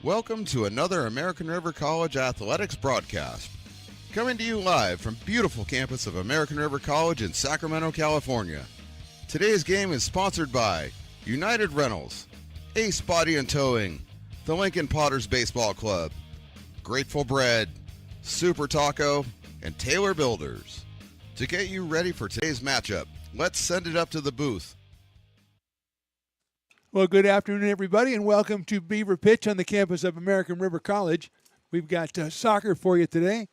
Welcome to another American River College athletics broadcast. Coming to you live from beautiful campus of American River College in Sacramento, California. Today's game is sponsored by United Rentals, Ace Body and Towing, the Lincoln Potters Baseball Club, Grateful Bread, Super Taco, and Taylor Builders. To get you ready for today's matchup, let's send it up to the booth. Well, good afternoon, everybody, and welcome to Beaver Pitch on the campus of American River College. We've got soccer for you today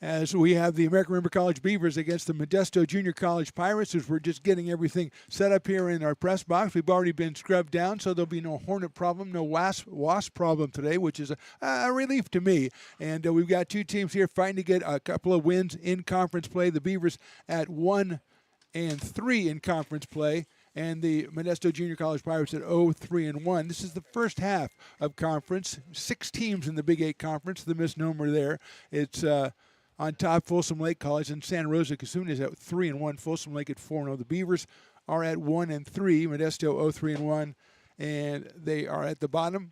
as we have the American River College Beavers against the Modesto Junior College Pirates as we're just getting everything set up here in our press box. We've already been scrubbed down, so there'll be no hornet problem, no wasp problem today, which is a relief to me. And we've got two teams here fighting to get a couple of wins in conference play. The Beavers at 1-3 in conference play, and the Modesto Junior College Pirates at 0-3-1. This is the first half of conference. 6 teams in the Big 8 Conference, the misnomer there. It's on top, Folsom Lake College, and Santa Rosa Casuna is at 3-1. Folsom Lake at 4-0. The Beavers are at 1-3. Modesto 0-3-1, and they are at the bottom.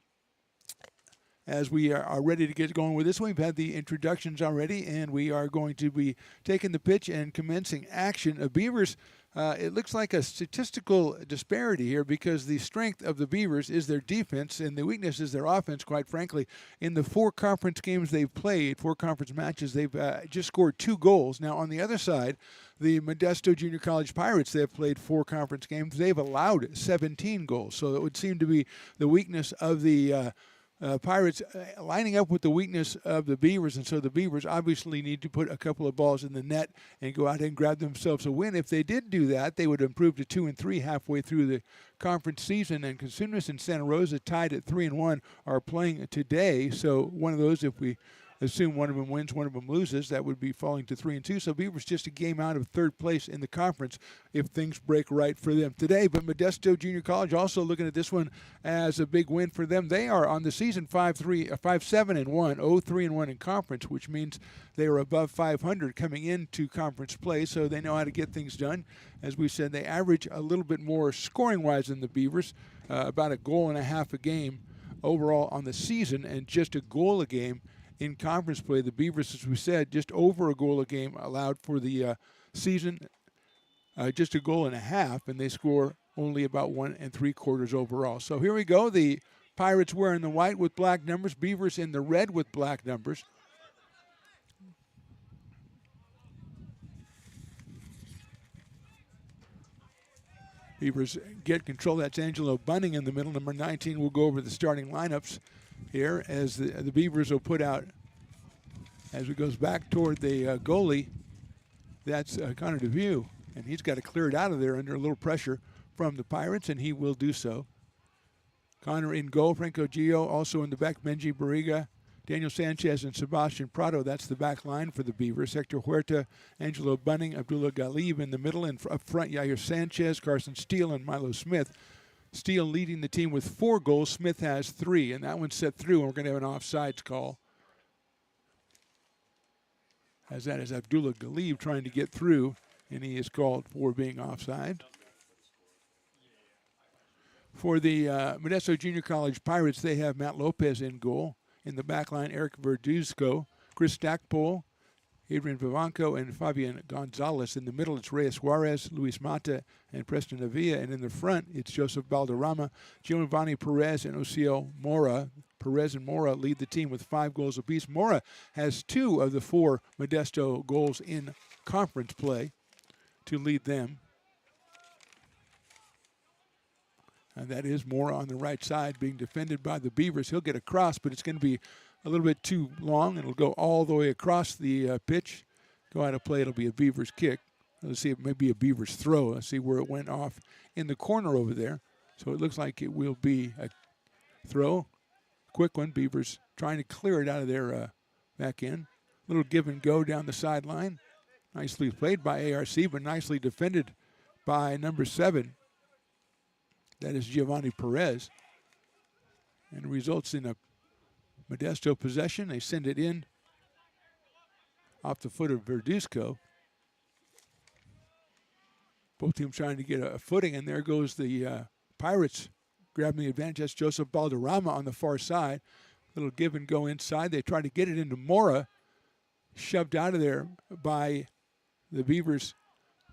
As we are ready to get going with this one, we've had the introductions already, and we are going to be taking the pitch and commencing action. Beavers, it looks like a statistical disparity here because the strength of the Beavers is their defense, and the weakness is their offense, quite frankly. In the 4 conference games they've played, 4 conference matches, they've just scored 2 goals. Now, on the other side, the Modesto Junior College Pirates, they've played 4 conference games. They've allowed 17 goals, so it would seem to be the weakness of the Pirates lining up with the weakness of the Beavers, and so the Beavers obviously need to put a couple of balls in the net and go out and grab themselves a win. If they did do that, they would improve to 2-3 halfway through the conference season, and Casunas and Santa Rosa tied at 3-1 are playing today, so one of those, if we assume one of them wins, one of them loses, that would be falling to 3-2. So Beavers just a game out of 3rd place in the conference if things break right for them today. But Modesto Junior College also looking at this one as a big win for them. They are on the season 5-7-1, 0-3-1 in conference, which means they are above 500 coming into conference play. So they know how to get things done. As we said, they average a little bit more scoring-wise than the Beavers, about a goal and a half a game overall on the season, and just a goal a game in conference play. The Beavers, as we said, just over a goal a game allowed for the season, just a goal and a half, and they score only about 1 3/4 overall. So here we go. The Pirates wearing the white with black numbers, Beavers in the red with black numbers. Beavers get control. That's Angelo Bunning in the middle. Number 19 will go over the starting lineups here as the Beavers will put out, as it goes back toward the goalie, that's Connor DeVue, and he's got to clear it out of there under a little pressure from the Pirates, and he will do so. Connor in goal, Franco Gio also in the back, Benji Barriga, Daniel Sanchez, and Sebastian Prado. That's the back line for the Beavers. Hector Huerta, Angelo Bunning, Abdullah Galib in the middle, and up front, Yair Sanchez, Carson Steele, and Milo Smith. Steele leading the team with 4 goals. Smith has 3, and that one's set through, and we're going to have an offsides call. As that is Abdullah Galib trying to get through, and he is called for being offside. For the Modesto Junior College Pirates, they have Matt Lopez in goal. In the back line, Eric Verduzco, Chris Stackpole, Adrian Vivanco, and Fabian Gonzalez. In the middle, it's Reyes Suarez, Luis Mata, and Preston Avila. And in the front, it's Joseph Balderrama, Giovanni Perez, and Osiel Mora. Perez and Mora lead the team with 5 goals apiece. Mora has 2 of the 4 Modesto goals in conference play to lead them. And that is Mora on the right side being defended by the Beavers. He'll get across, but it's going to be a little bit too long. It'll go all the way across the pitch. Go out of play. It'll be a Beavers kick. Let's see, it may be a Beavers throw. Let's see where it went off in the corner over there. So it looks like it will be a throw. Quick one. Beavers trying to clear it out of their back end. Little give and go down the sideline. Nicely played by ARC, but nicely defended by number 7. That is Giovanni Perez. And it results in a Modesto possession. They send it in off the foot of Verduzco. Both teams trying to get a footing, and there goes the Pirates grabbing the advantage. That's Joseph Balderrama on the far side. Little give and go inside. They try to get it into Mora. Shoved out of there by the Beavers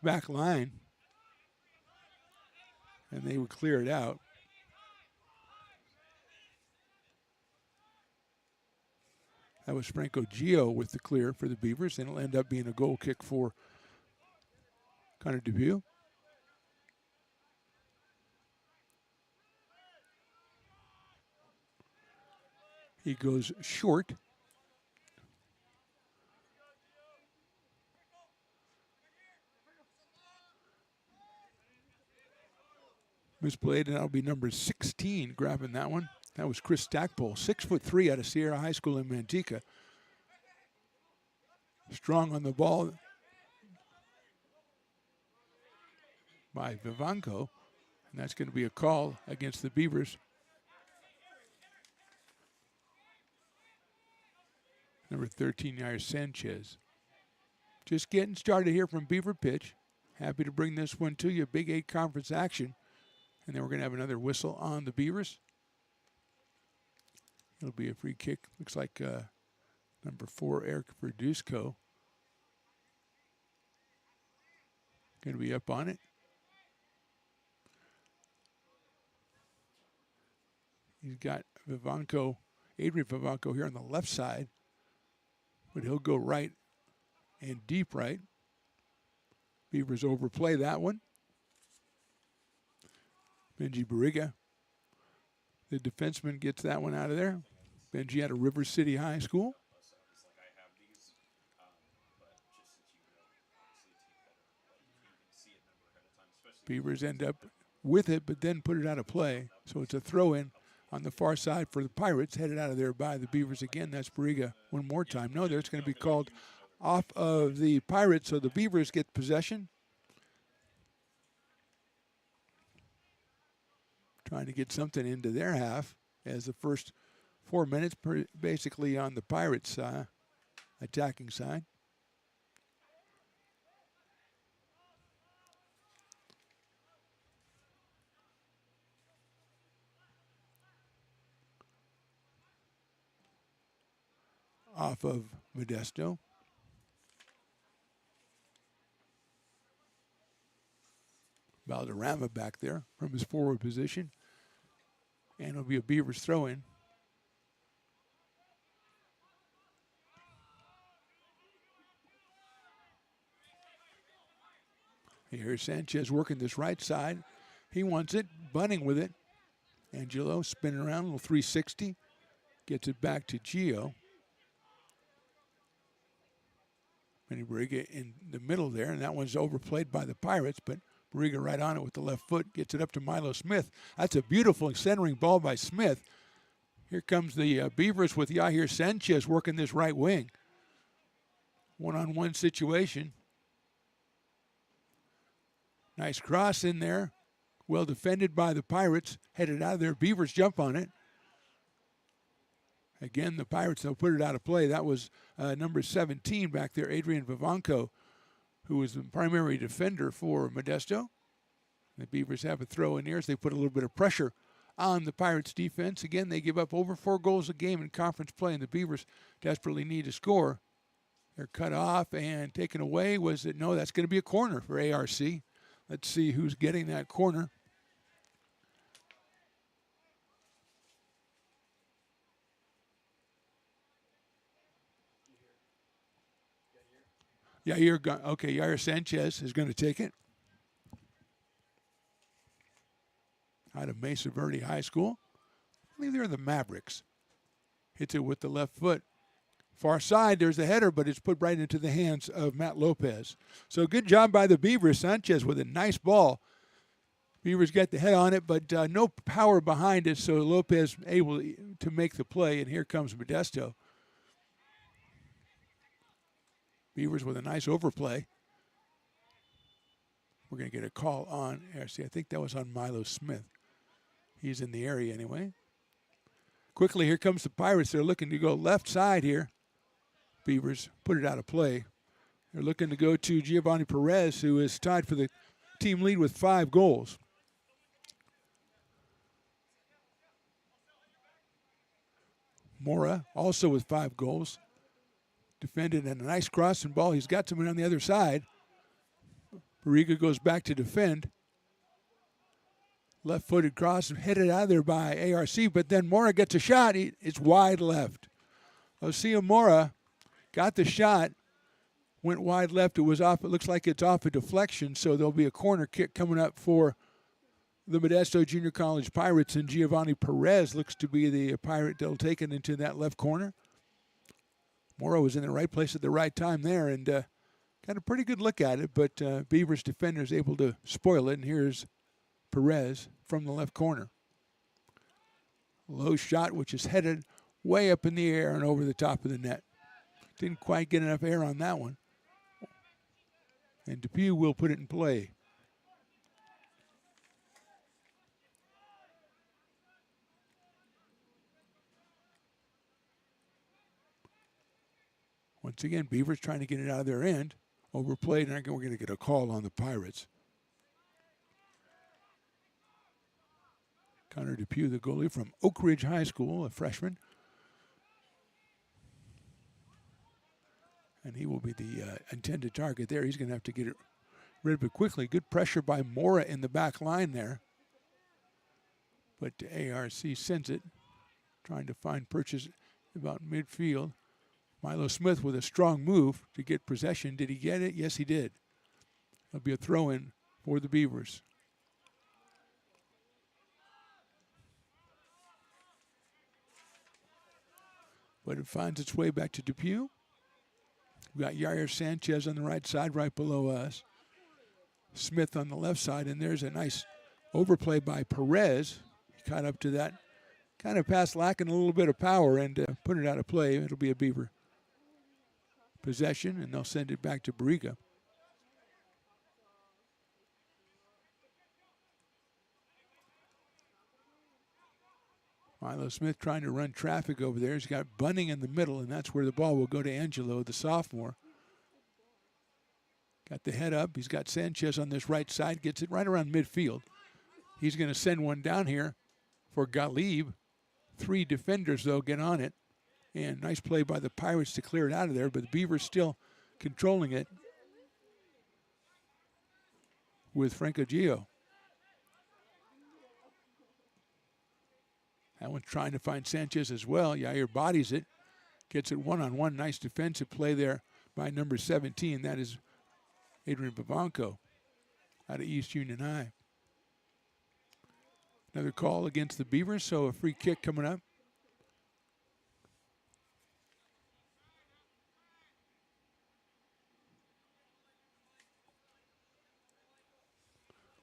back line. And they would clear it out. That was Franco Gio with the clear for the Beavers, and it'll end up being a goal kick for Connor Dubuque. He goes short. Misplayed, and that'll be number 16 grabbing that one. That was Chris Stackpole, 6'3" out of Sierra High School in Manteca. Strong on the ball by Vivanco, and that's going to be a call against the Beavers. Number 13, Yair Sanchez. Just getting started here from Beaver Pitch. Happy to bring this one to you. Big 8 conference action. And then we're going to have another whistle on the Beavers. It'll be a free kick. Looks like number 4, Eric Verduzco. Going to be up on it. He's got Vivanco, Adrian Vivanco here on the left side. But he'll go right and deep right. Beavers overplay that one. Benji Barriga, the defenseman, gets that one out of there. Benji out of River City High School. Beavers end up with it, but then put it out of play. So it's a throw-in on the far side for the Pirates, headed out of there by the Beavers again. That's Barriga one more time. No, there's going to be called off of the Pirates, so the Beavers get possession. Trying to get something into their half as the first 4 minutes basically on the Pirates' attacking side. Off of Modesto. Valderrama back there from his forward position. And it'll be a Beavers throw-in. Here's Sanchez working this right side. He wants it, bunting with it. Angelo spinning around, a little 360. Gets it back to Gio. Benny Barriga in the middle there, and that one's overplayed by the Pirates, but Barriga right on it with the left foot, gets it up to Milo Smith. That's a beautiful centering ball by Smith. Here comes the Beavers with Yair Sanchez working this right wing. One-on-one situation. Nice cross in there. Well defended by the Pirates. Headed out of there. Beavers jump on it. Again, the Pirates, they'll put it out of play. That was number 17 back there, Adrian Vivanco, who was the primary defender for Modesto. The Beavers have a throw in here as they put a little bit of pressure on the Pirates' defense. Again, they give up over 4 goals a game in conference play, and the Beavers desperately need to score. They're cut off and taken away. Was it? No, that's going to be a corner for ARC. Let's see who's getting that corner. Yair Sanchez is going to take it. Out of Mesa Verde High School. I believe they're the Mavericks. Hits it with the left foot. Far side, there's the header, but it's put right into the hands of Matt Lopez. So good job by the Beavers. Sanchez with a nice ball. Beavers got the head on it, but no power behind it, so Lopez able to make the play, and here comes Modesto. Beavers with a nice overplay. We're going to get a call on, actually, I think that was on Milo Smith. He's in the area anyway. Quickly, here comes the Pirates. They're looking to go left side here. Beavers put it out of play. They're looking to go to Giovanni Perez, who is tied for the team lead with 5 goals. Mora also with 5 goals. Defended and a nice crossing ball. He's got someone on the other side. Barriga goes back to defend. Left-footed cross headed out of there by ARC, but then Mora gets a shot. It's wide left. Osia Mora got the shot, went wide left. It was off. It looks like it's off a deflection, so there'll be a corner kick coming up for the Modesto Junior College Pirates, and Giovanni Perez looks to be the Pirate that'll take it into that left corner. Mora was in the right place at the right time there and got a pretty good look at it, but Beavers defender is able to spoil it, and here's Perez from the left corner. Low shot, which is headed way up in the air and over the top of the net. Didn't quite get enough air on that one. And Depew will put it in play. Once again, Beavers trying to get it out of their end. Overplayed, and we're going to get a call on the Pirates. Connor Depew, the goalie from Oak Ridge High School, a freshman. And he will be the intended target there. He's going to have to get rid of it quickly. Good pressure by Mora in the back line there. But ARC sends it, trying to find purchase about midfield. Milo Smith with a strong move to get possession. Did he get it? Yes, he did. It'll be a throw-in for the Beavers. But it finds its way back to Depew. We've got Yair Sanchez on the right side, right below us. Smith on the left side, and there's a nice overplay by Perez. He caught up to that kind of pass, lacking a little bit of power, and put it out of play. It'll be a Beaver possession, and they'll send it back to Barriga. Milo Smith trying to run traffic over there. He's got Bunning in the middle, and that's where the ball will go to Angelo, the sophomore. Got the head up. He's got Sanchez on this right side. Gets it right around midfield. He's going to send one down here for Galib. 3 defenders, though, get on it. And nice play by the Pirates to clear it out of there, but the Beavers still controlling it with Franco Gio. That one's trying to find Sanchez as well. Yair bodies it. Gets it one-on-one. Nice defensive play there by number 17. That is Adrian Bavanco out of East Union High. Another call against the Beavers, so a free kick coming up.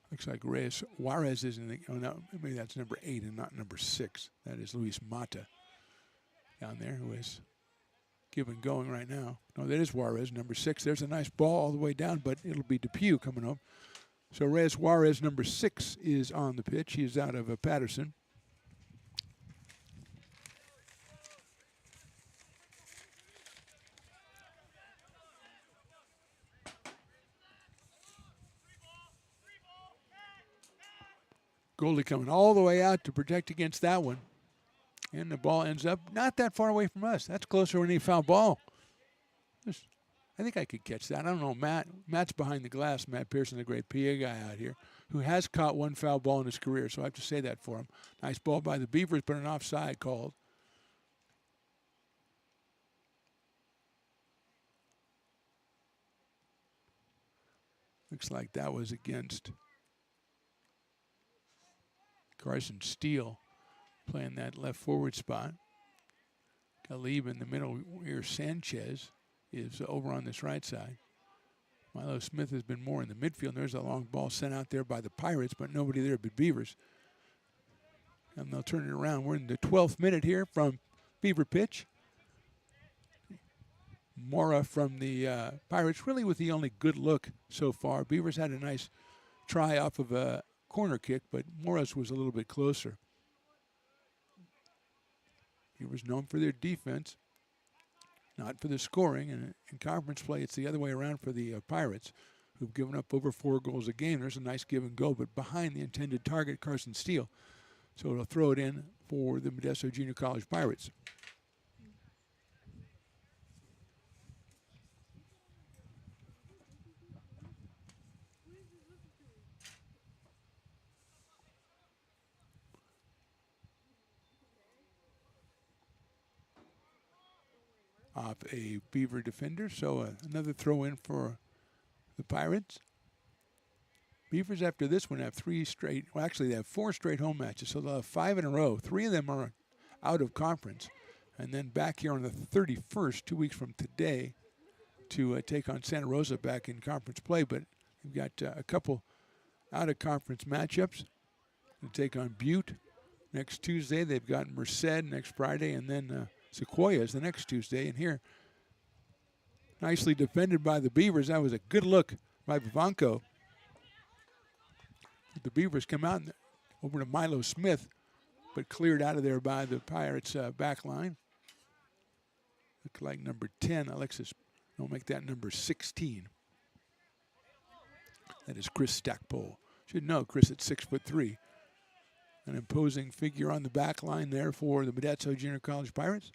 Looks like Reyes Juarez is in the, oh no, maybe that's number 8 and not number 6. That is Luis Mata down there, who is giving going right now. No, that is Juarez, number 6. There's a nice ball all the way down, but it'll be Depew coming up. So Reyes Juarez, number 6, is on the pitch. He is out of Patterson. Goldie coming all the way out to protect against that one. And the ball ends up not that far away from us. That's closer than any foul ball. I think I could catch that. I don't know, Matt. Matt's behind the glass. Matt Pearson, the great PA guy out here, who has caught 1 foul ball in his career, so I have to say that for him. Nice ball by the Beavers, but an offside called. Looks like that was against Carson Steele, playing that left forward spot. Galib in the middle here. Sanchez is over on this right side. Milo Smith has been more in the midfield. There's a long ball sent out there by the Pirates, but nobody there but Beavers. And they'll turn it around. We're in the 12th minute here from Beaver pitch. Mora from the Pirates, really with the only good look so far. Beavers had a nice try off of a corner kick, but Mora's was a little bit closer. Beavers known for their defense, not for the scoring. And in conference play, it's the other way around for the Pirates, who've given up over 4 goals a game. There's a nice give and go, but behind the intended target, Carson Steele. So it'll throw it in for the Modesto Junior College Pirates. off a Beaver defender. So another throw in for the Pirates. Beavers after this one have three straight, well actually they have 4 straight home matches, so they'll have 5 in a row. 3 of them are out of conference. And then back here on the 31st, 2 weeks from today, to take on Santa Rosa back in conference play. But we've got a couple out of conference matchups. They'll take on Butte next Tuesday. They've got Merced next Friday, and then Sequoia is the next Tuesday. And here, nicely defended by the Beavers. That was a good look by Vivanco. The Beavers come out over to Milo Smith, but cleared out of there by the Pirates' back line. Look like number 10, Alexis. Don't make that number 16. That is Chris Stackpole. Should know Chris at 6'3". An imposing figure on the back line there for the Modesto Junior College Pirates.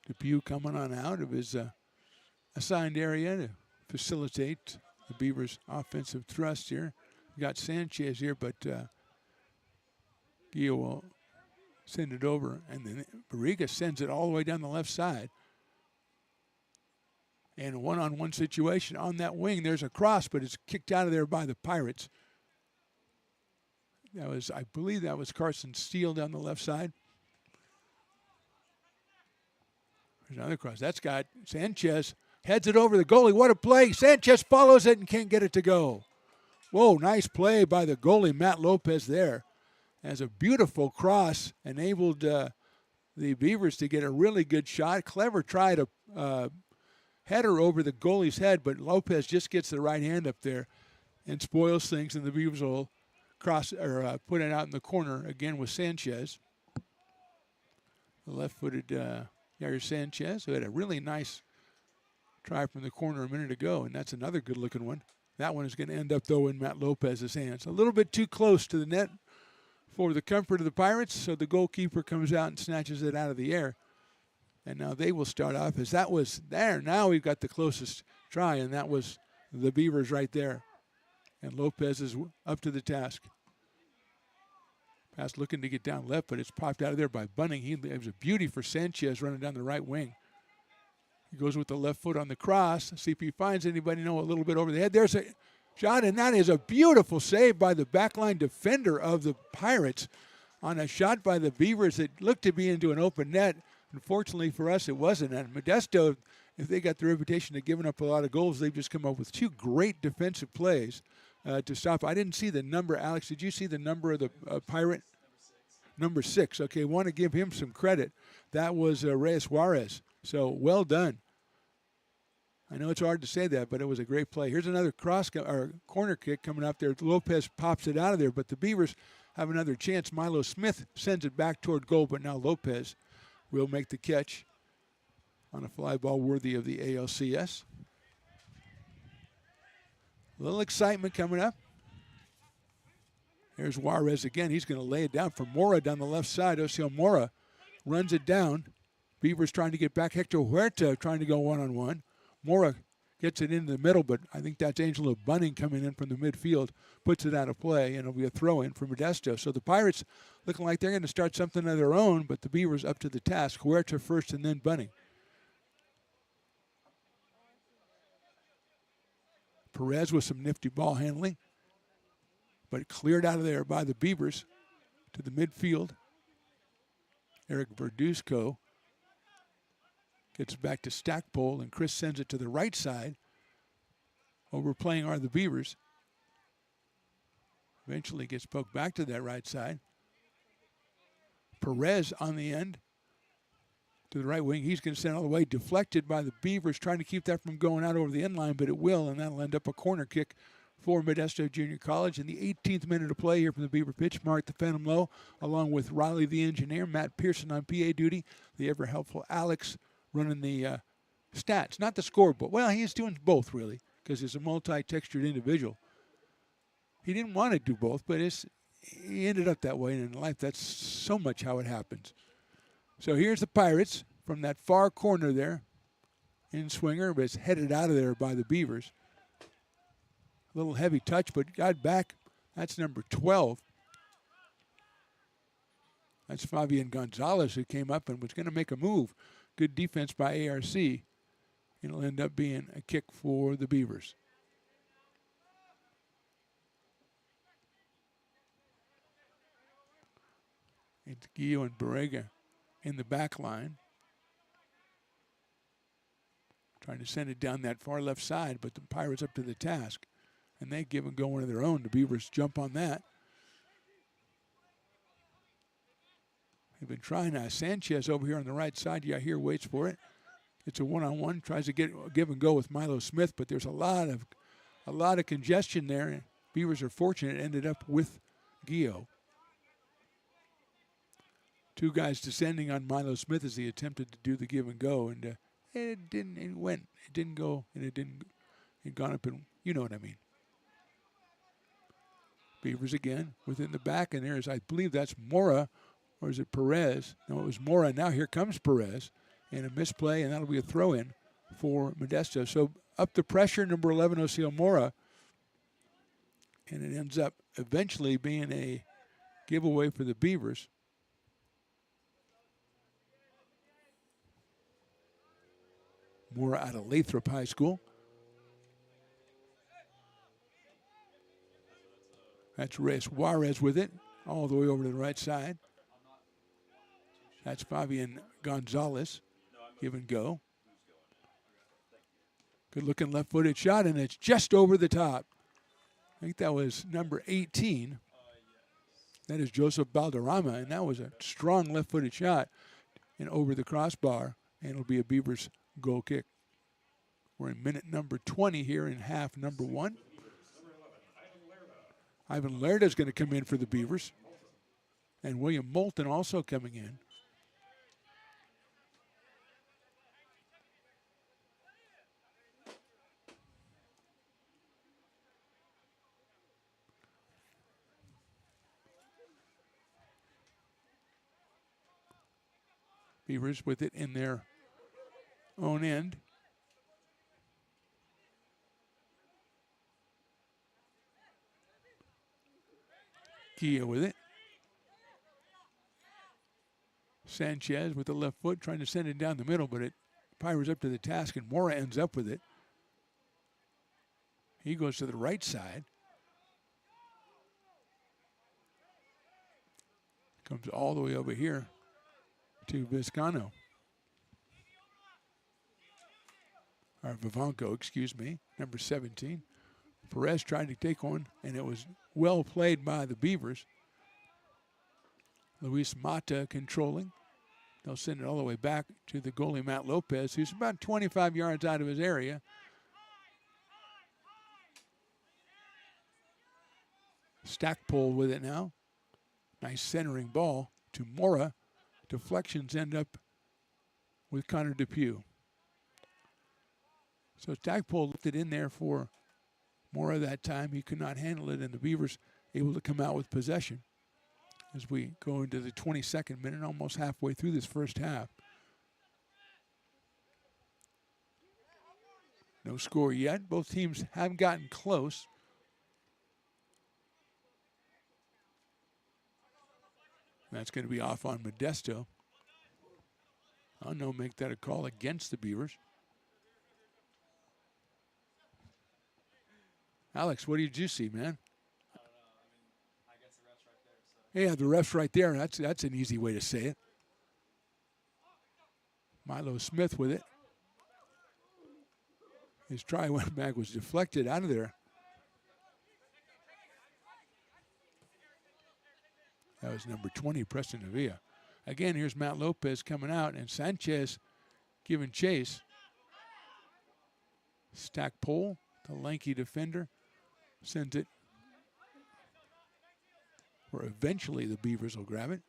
Depew coming on out of his assigned area to facilitate the Beavers' offensive thrust here. We got Sanchez here, but Gio will send it over, and then Barriga sends it all the way down the left side. And a one-on-one situation on that wing. There's a cross, but it's kicked out of there by the Pirates. That was, I believe that was Carson Steele down the left side. There's another cross. That's got Sanchez. Heads it over the goalie. What a play. Sanchez follows it and can't get it to go. Whoa, nice play by the goalie, Matt Lopez there. As a beautiful cross enabled the Beavers to get a really good shot. Clever try to header over the goalie's head, but Lopez just gets the right hand up there and spoils things, and the Beavers will cross or put it out in the corner again with Sanchez. The left-footed Yair Sanchez, who had a really nice try from the corner a minute ago, and that's another good-looking one. That one is going to end up, though, in Matt Lopez's hands. A little bit too close to the net for the comfort of the Pirates, so the goalkeeper comes out and snatches it out of the air. And now they will start off as that was there. Now we've got the closest try, and that was the Beavers right there. And Lopez is up to the task. Pass looking to get down left, but it's popped out of there by Bunning. It was a beauty for Sanchez running down the right wing. He goes with the left foot on the cross. See if he finds anybody, a little bit over the head. There's a shot, and that is a beautiful save by the backline defender of the Pirates on a shot by the Beavers that looked to be into an open net. Unfortunately for us, it wasn't. And Modesto, if they got the reputation of giving up a lot of goals, they've just come up with 2 great defensive plays to stop. I didn't see the number. Alex, did you see the number of the Pirate? Number 6. Okay, want to give him some credit. That was Reyes Juarez. So well done. I know it's hard to say that, but it was a great play. Here's another corner kick coming up there. Lopez pops it out of there, but the Beavers have another chance. Milo Smith sends it back toward goal, but now Lopez will make the catch on a fly ball worthy of the ALCS. A little excitement coming up. There's Juarez again. He's going to lay it down for Mora down the left side. Osio Mora runs it down. Beavers trying to get back. Hector Huerta trying to go one-on-one. Mora gets it into the middle, but I think that's Angelo Bunning coming in from the midfield, puts it out of play, and it'll be a throw-in for Modesto. So the Pirates looking like they're going to start something of their own, but the Beavers up to the task. Huerta first and then Bunning. Perez with some nifty ball handling, but cleared out of there by the Beavers to the midfield. Eric Verduzco gets back to Stackpole, and Chris sends it to the right side. Overplaying are the Beavers. Eventually gets poked back to that right side. Perez on the end to the right wing. He's going to send it all the way. Deflected by the Beavers, trying to keep that from going out over the end line, but it will, and that'll end up a corner kick for Modesto Junior College. In the 18th minute of play here from the Beaver pitch, Mark the Phantom Low, along with Riley the engineer, Matt Pearson on PA duty, the ever-helpful Alex running the stats, not the scoreboard. Well, he's doing both, really, because he's a multi-textured individual. He didn't want to do both, but he ended up that way, and in life, that's so much how it happens. So here's the Pirates from that far corner there. In swinger, but it's headed out of there by the Beavers. A little heavy touch, but got back That's number 12. That's Fabian Gonzalez, who came up and was going to make a move. Good defense by ARC. It'll end up being a kick for the Beavers. It's Gio and Borrega in the back line. Trying to send it down that far left side, but the Pirates up to the task. And they give and go one of their own. The Beavers jump on that. They've been trying Sanchez over here on the right side. Yeah, here waits for it. It's a one-on-one. Tries to give and go with Milo Smith, but there's a lot of congestion there. And Beavers are fortunate. It ended up with Gio. Two guys descending on Milo Smith as he attempted to do the give and go, and it didn't. It went. It didn't go, and it didn't. It gone up, and you know what I mean. Beavers again within the back, and there's, I believe that's Mora, or is it Perez? No, it was Mora. Now here comes Perez, and a misplay, and that'll be a throw-in for Modesto. So up the pressure, number 11, Oseo Mora, and it ends up eventually being a giveaway for the Beavers. Mora out of Lathrop High School. That's Reyes Juarez with it, all the way over to the right side. That's Fabian Gonzalez. Give and go. Good looking left-footed shot, and it's just over the top. I think that was number 18. That is Joseph Balderrama, and that was a strong left-footed shot and over the crossbar, and it'll be a Beavers goal kick. We're in minute number 20 here in half number 1. Ivan Lerda is going to come in for the Beavers, and William Moulton also coming in. Beavers with it in their own end. Kia with it. Sanchez with the left foot trying to send it down the middle, but it Pirates up to the task, and Mora ends up with it. He goes to the right side. Comes all the way over here to Vizcano. Or Vivanco, excuse me, number 17. Perez tried to take one, and it was well played by the Beavers. Luis Mata controlling. They'll send it all the way back to the goalie, Matt Lopez, who's about 25 yards out of his area. Stackpole with it now. Nice centering ball to Mora. Deflections end up with Connor Depew. So Stackpole left it in there for Mora that time. He could not handle it, and the Beavers able to come out with possession as we go into the 22nd minute, almost halfway through this first half. No score yet. Both teams have gotten close. That's going to be off on Modesto. I'll no make that a call against the Beavers. Alex, what did you see, man? I don't know. I guess the ref's right there. So. Yeah, the ref's right there. That's an easy way to say it. Milo Smith with it. His try went back, was deflected out of there. That was number 20, Preston Avila. Again, here's Matt Lopez coming out, and Sanchez giving chase. Stackpole, the lanky defender, sends it where eventually the Beavers will grab it.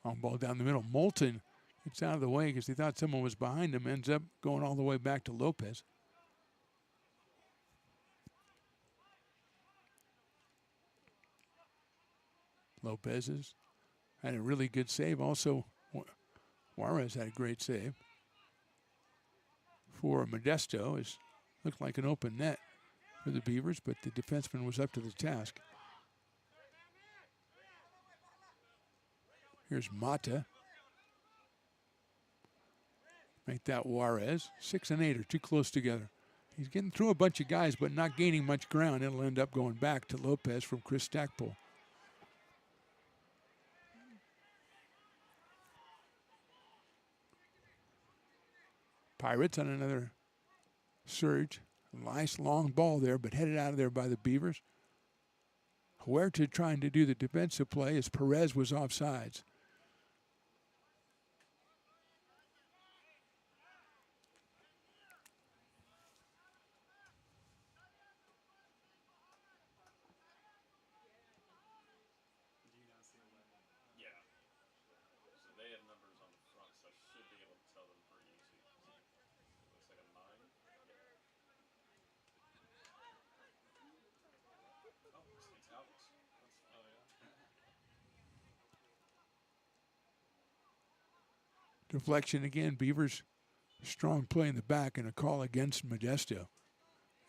On ball down the middle. Moulton gets out of the way because he thought someone was behind him. Ends up going all the way back to Lopez. Lopez's had a really good save. Also, Juarez had a great save. For Modesto, it looked like an open net for the Beavers, but the defenseman was up to the task. Here's Mata. Make that Juarez. 6 and 8 are too close together. He's getting through a bunch of guys, but not gaining much ground. It'll end up going back to Lopez from Chris Stackpole. Pirates on another surge. Nice long ball there, but headed out of there by the Beavers. Huerta trying to do the defensive play as Perez was offsides. Deflection again. Beavers strong play in the back and a call against Modesto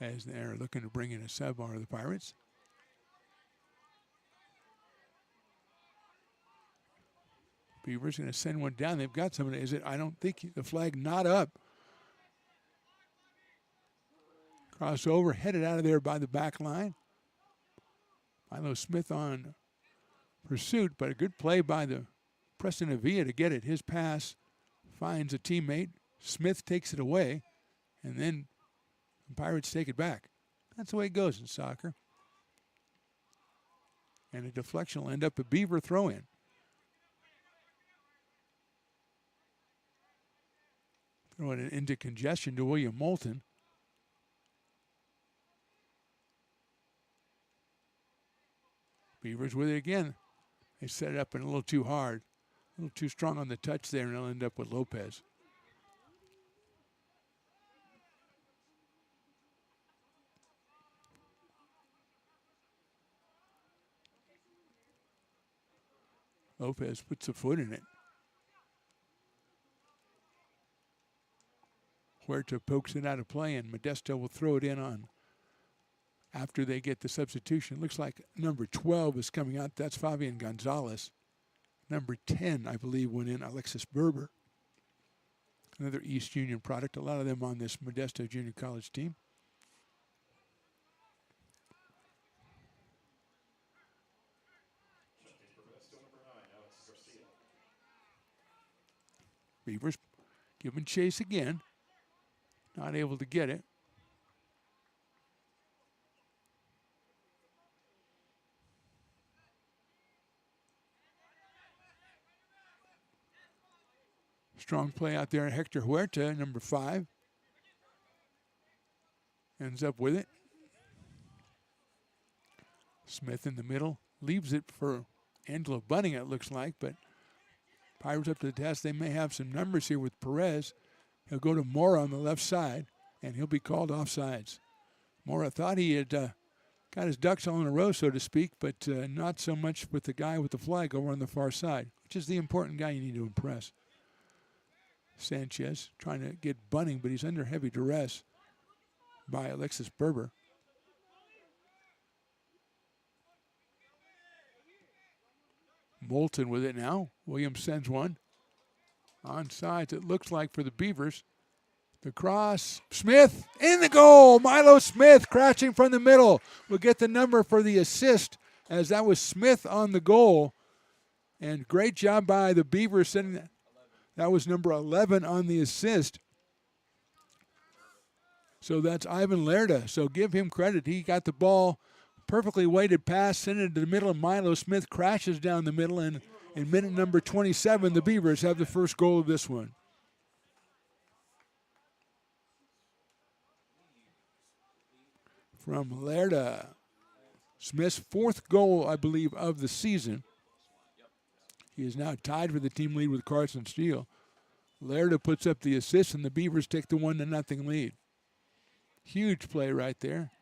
as they're looking to bring in a sub on the Pirates. Beavers going to send one down. They've got somebody. Is it? I don't think the flag not up. Crossover headed out of there by the back line. Milo Smith on pursuit, but a good play by the Preston Avila to get it. His pass finds a teammate. Smith takes it away, and then the Pirates take it back. That's the way it goes in soccer. And a deflection will end up a Beaver throw-in. Throwing it into congestion to William Moulton. Beavers with it again. They set it up and a little too hard. A little too strong on the touch there, and they'll end up with Lopez. Lopez puts a foot in it. Huerta pokes it out of play, and Modesto will throw it in on after they get the substitution. Looks like number 12 is coming out. That's Fabian Gonzalez. Number 10, I believe, went in Alexis Berber. Another East Union product. A lot of them on this Modesto Junior College team. Beavers giving chase again. Not able to get it. Strong play out there. Hector Huerta, number 5. Ends up with it. Smith in the middle. Leaves it for Angelo Bunning, it looks like, but Pirates up to the task. They may have some numbers here with Perez. He'll go to Mora on the left side, and he'll be called offsides. Mora thought he had got his ducks all in a row, so to speak, but not so much with the guy with the flag over on the far side, which is the important guy you need to impress. Sanchez trying to get Bunning, but he's under heavy duress by Alexis Berber. Moulton with it now. Williams sends one. Onside, it looks like, for the Beavers. The cross. Smith in the goal. Milo Smith crashing from the middle. We'll get the number for the assist, as that was Smith on the goal. And great job by the Beavers sending that. That was number 11 on the assist. So that's Ivan Lerda. So give him credit. He got the ball, perfectly weighted pass, sent it to the middle, and Milo Smith crashes down the middle. And in minute number 27, the Beavers have the first goal of this one. From Lerda. Smith's 4th goal, I believe, of the season. He is now tied for the team lead with Carson Steele. Lerda puts up the assist, and the Beavers take the 1-0 lead. Huge play right there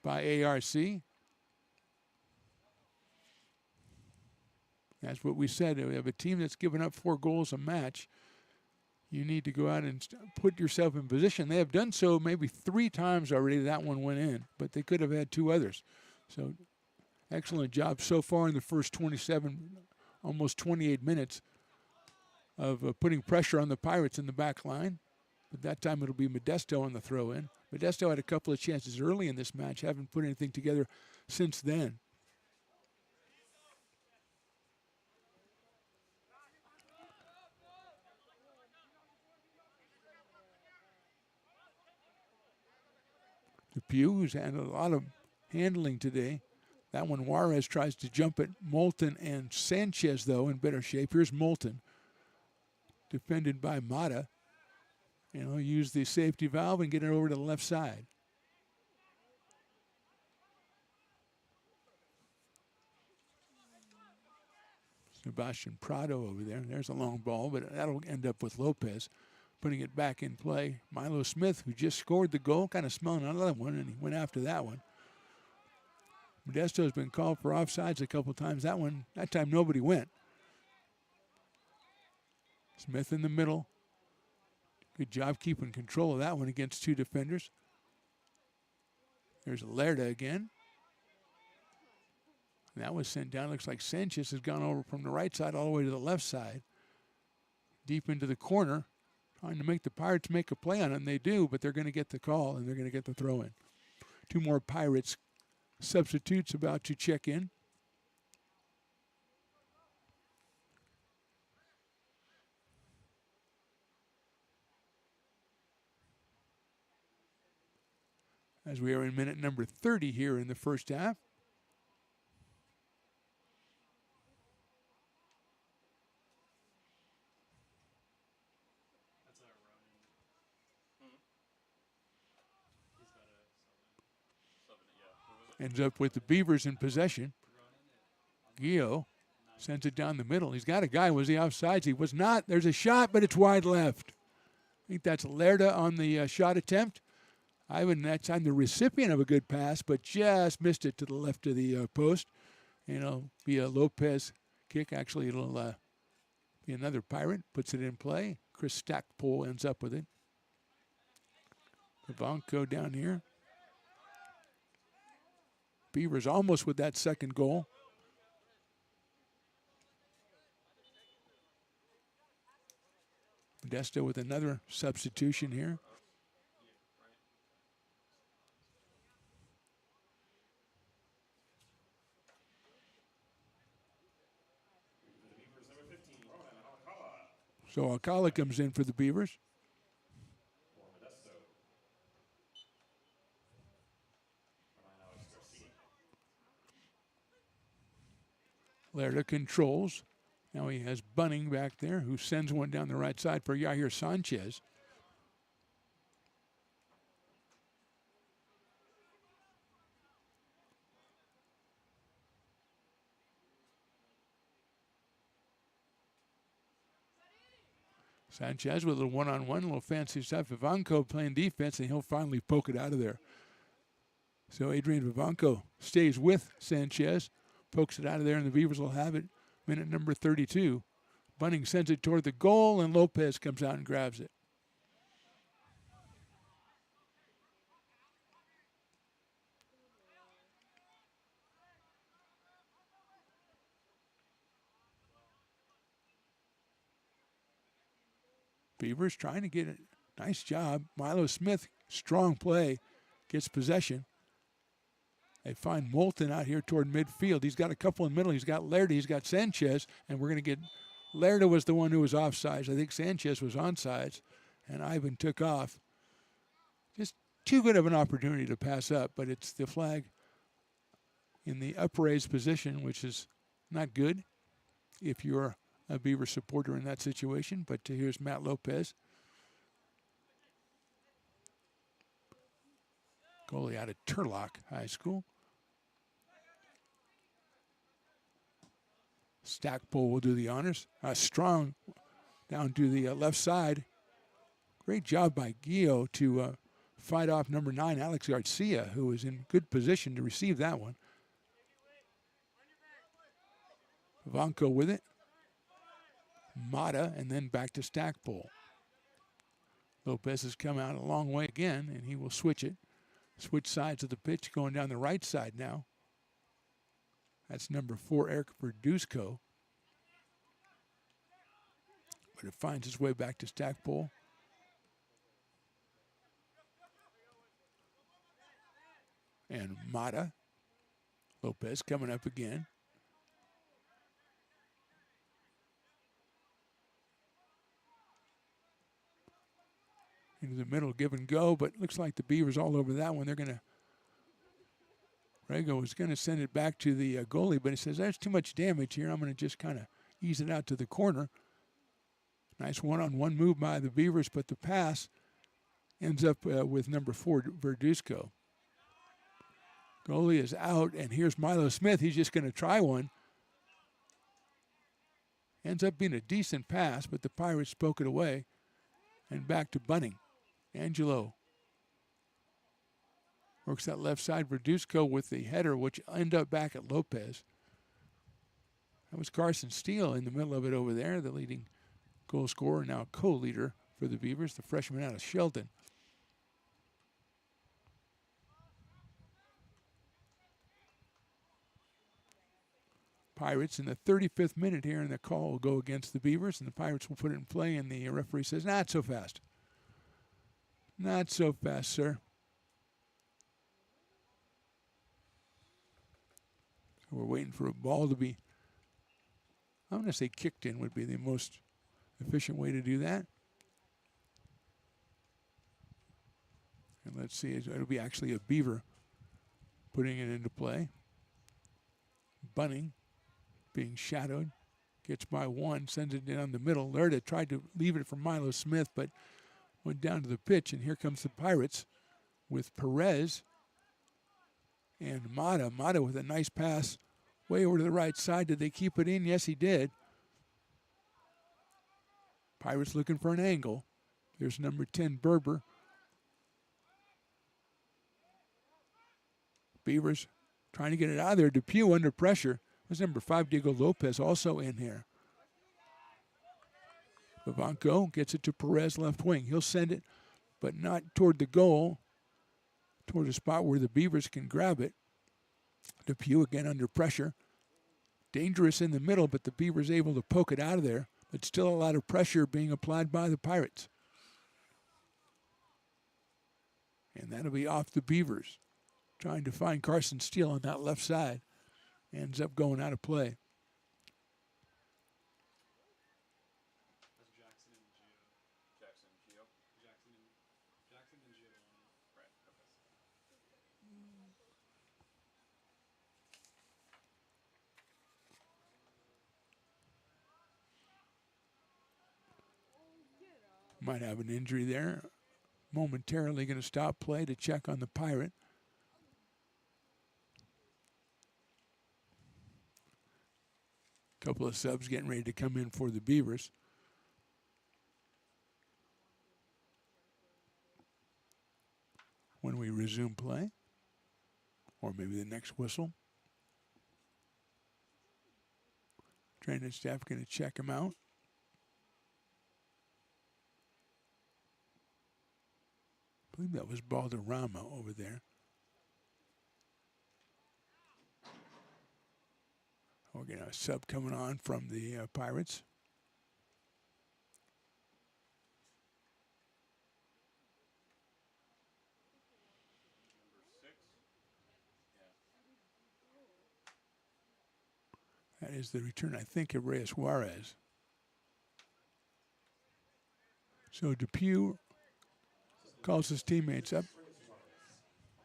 by ARC. That's what we said. We have a team that's given up 4 goals a match. You need to go out and put yourself in position. They have done so maybe 3 times already. That one went in, but they could have had 2 others. So excellent job so far in the first 27, almost 28 minutes of putting pressure on the Pirates in the back line. But that time it'll be Modesto on the throw-in. Modesto had a couple of chances early in this match, haven't put anything together since then. Depew, who's had a lot of handling today. That one, Juarez tries to jump at Moulton and Sanchez, though, in better shape. Here's Moulton, defended by Mata. You know, use the safety valve and get it over to the left side. Sebastian Prado over there. There's a long ball, but that'll end up with Lopez putting it back in play. Milo Smith, who just scored the goal, kind of smelling another one, and he went after that one. Modesto's been called for offsides a couple times. That time nobody went. Smith in the middle. Good job keeping control of that one against 2 defenders. There's Lerda again. And that was sent down. Looks like Sanchez has gone over from the right side all the way to the left side. Deep into the corner. Trying to make the Pirates make a play on it, and they do, but they're going to get the call, and they're going to get the throw-in. 2 more Pirates substitutes about to check in. As we are in minute number 30 here in the first half. That's a Ronan. He's got a Ends up with the Beavers in possession. Gio sends it down the middle. He's got a guy. Was he offsides? He was not. There's a shot, but it's wide left. I think that's Lerda on the shot attempt. Ivan, that time the recipient of a good pass, but just missed it to the left of the post. You know, be a Lopez kick. Actually, it'll be another Pirate. Puts it in play. Chris Stackpole ends up with it. Ivanko down here. Beavers almost with that second goal. Modesto with another substitution here. So Alcala comes in for the Beavers. Lerda controls. Now he has Bunning back there, who sends one down the right side for Yair Sanchez. Sanchez with a little one-on-one, a little fancy stuff. Vivanco playing defense, and he'll finally poke it out of there. So Adrian Vivanco stays with Sanchez, pokes it out of there, and the Beavers will have it. Minute number 32. Bunning sends it toward the goal, and Lopez comes out and grabs it. Beavers trying to get it. Nice job. Milo Smith, strong play, gets possession. They find Moulton out here toward midfield. He's got a couple in the middle. He's got Lerda. He's got Sanchez. And we're going to get Lerda was the one who was offsides. I think Sanchez was onside, and Ivan took off. Just too good of an opportunity to pass up, but it's the flag in the upraised position, which is not good if you're a Beaver supporter in that situation. But here's Matt Lopez. Goalie out of Turlock High School. Stackpole will do the honors. Strong down to the left side. Great job by Gio to fight off number 9, Alex Garcia, who was in good position to receive that one. Vanko with it. Mata, and then back to Stackpole. Lopez has come out a long way again, and he will switch it. Switch sides of the pitch, going down the right side now. That's number 4, Eric Verduzco. But it finds its way back to Stackpole. And Mata. Lopez coming up again. Into the middle, give and go, but looks like the Beavers all over that one. They're going to, Rego is going to send it back to the goalie, but he says, there's too much damage here. I'm going to just kind of ease it out to the corner. Nice one-on-one move by the Beavers, but the pass ends up with number 4, Verduzco. Goalie is out, and here's Milo Smith. He's just going to try one. Ends up being a decent pass, but the Pirates spoke it away. And back to Bunning. Angelo works that left side. Verduzco with the header, which end up back at Lopez. That was Carson Steele in the middle of it over there, the leading goal scorer, now co-leader for the Beavers, the freshman out of Shelton. Pirates in the 35th minute here, and the call will go against the Beavers, and the Pirates will put it in play, and the referee says, not so fast. Not so fast, sir. So we're waiting for a ball to be, I'm going to say kicked in would be the most efficient way to do that. And let's see, it'll be actually a Beaver putting it into play. Bunning being shadowed, gets by one, sends it down the middle. Lerda tried to leave it for Milo Smith, but went down to the pitch, and here comes the Pirates with Perez and Mata. Mata with a nice pass way over to the right side. Did they keep it in? Yes, he did. Pirates looking for an angle. There's number 10, Berber. Beavers trying to get it out of there. Depew under pressure. There's number 5, Diego Lopez, also in here. Vivanco gets it to Perez, left wing. He'll send it, but not toward the goal, toward a spot where the Beavers can grab it. Depew again under pressure. Dangerous in the middle, but the Beavers able to poke it out of there. But still a lot of pressure being applied by the Pirates. And that'll be off the Beavers. Trying to find Carson Steele on that left side. Ends up going out of play. That's Jackson and Gio. Jackson and Gio. Jackson and Gio. Right. Okay. Might have an injury there. Momentarily going to stop play to check on the Pirate. Couple of subs getting ready to come in for the Beavers. When we resume play, or maybe the next whistle. Training staff going to check him out. I believe that was Balderrama over there. We're getting a sub coming on from the Pirates. That is the return, I think, of Reyes Juarez. So Depew calls his teammates up,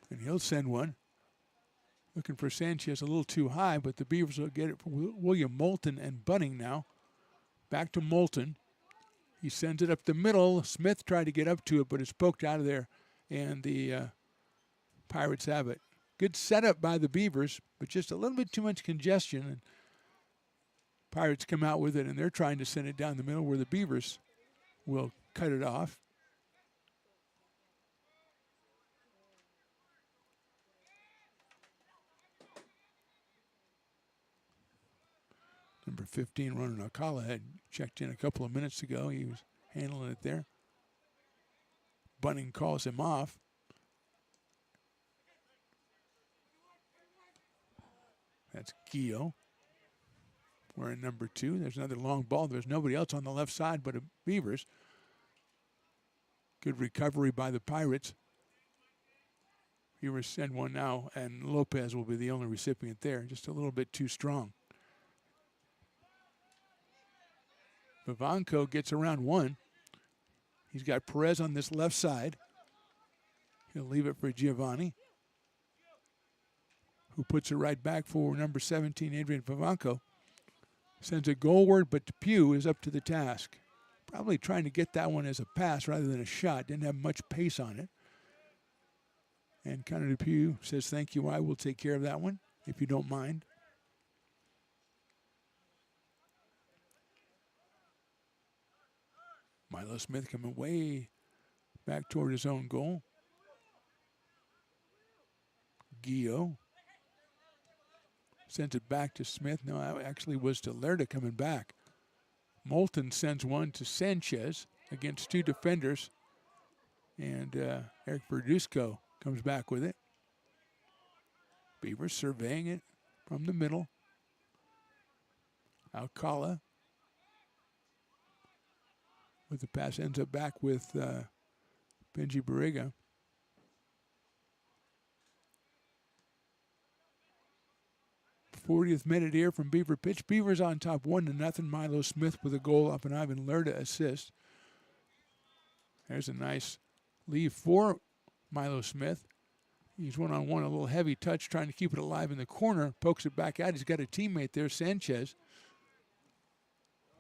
and he'll send one. Looking for Sanchez a little too high, but the Beavers will get it for William Moulton and Bunning now. Back to Moulton. He sends it up the middle. Smith tried to get up to it, but it's poked out of there, and the Pirates have it. Good setup by the Beavers, but just a little bit too much congestion. And Pirates come out with it, and they're trying to send it down the middle where the Beavers will cut it off. Number 15, Ronan Alcala, had checked in a couple of minutes ago. He was handling it there. Bunning calls him off. That's Gio. We're in number 2. There's another long ball. There's nobody else on the left side but the Beavers. Good recovery by the Pirates. Beavers send one now, and Lopez will be the only recipient there. Just a little bit too strong. Vivanco gets around one. He's got Perez on this left side. He'll leave it for Giovanni, who puts it right back for number 17, Adrian Vivanco. Sends it goalward, but Depew is up to the task. Probably trying to get that one as a pass rather than a shot. Didn't have much pace on it. And Connor Depew says, thank you, I will take care of that one, if you don't mind. Milo Smith coming way back toward his own goal. Gio sends it back to Smith. No, it actually was to Lerda coming back. Moulton sends one to Sanchez against 2 defenders. And Eric Verduzco comes back with it. Beavers surveying it from the middle. Alcala with the pass, ends up back with Benji Barriga. '40th minute here from Beaver pitch. Beavers on top 1-0. Milo Smith with a goal up, and Ivan Lerda assist. There's a nice leave for Milo Smith. He's one-on-one, a little heavy touch, trying to keep it alive in the corner. Pokes it back out. He's got a teammate there, Sanchez.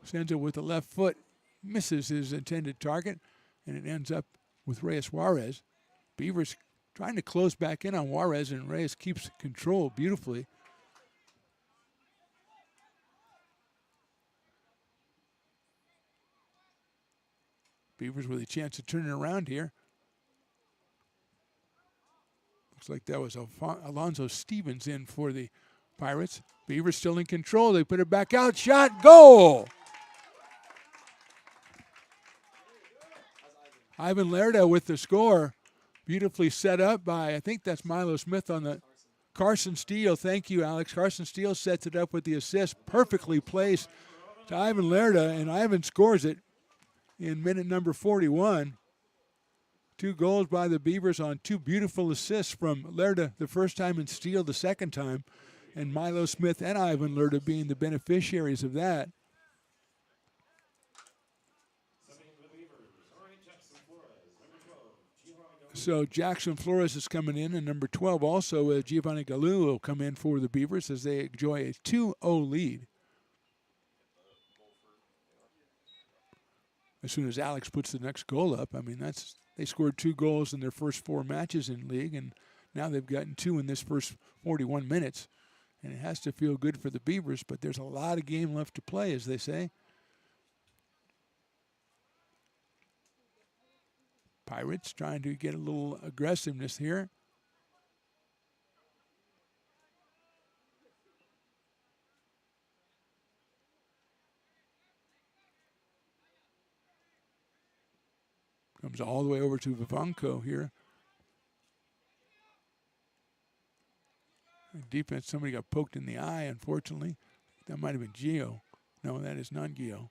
Sends it with the left foot. Misses his intended target, and it ends up with Reyes Juarez. Beavers trying to close back in on Juarez, and Reyes keeps control beautifully. Beavers with a chance to turn it around here. Looks like that was Alonzo Stevens in for the Pirates. Beavers still in control. They put it back out. Shot, goal! Ivan Lerda with the score. Beautifully set up by, I think that's Milo Smith on the Carson Steele. Thank you, Alex. Carson Steele sets it up with the assist. Perfectly placed to Ivan Lerda, and Ivan scores it in minute number 41. 2 goals by the Beavers on 2 beautiful assists from Lerda the first time and Steele the second time. And Milo Smith and Ivan Lerda being the beneficiaries of that. So Jackson Flores is coming in, and number 12 also, Giovanni Galou will come in for the Beavers as they enjoy a 2-0 lead. As soon as Alex puts the next goal up, I mean, they scored 2 goals in their first 4 matches in league, and now they've gotten 2 in this first 41 minutes. And it has to feel good for the Beavers, but there's a lot of game left to play, as they say. Pirates trying to get a little aggressiveness here. Comes all the way over to Vivanco here. Defense, somebody got poked in the eye, unfortunately. That might have been Gio. No, that is not Gio.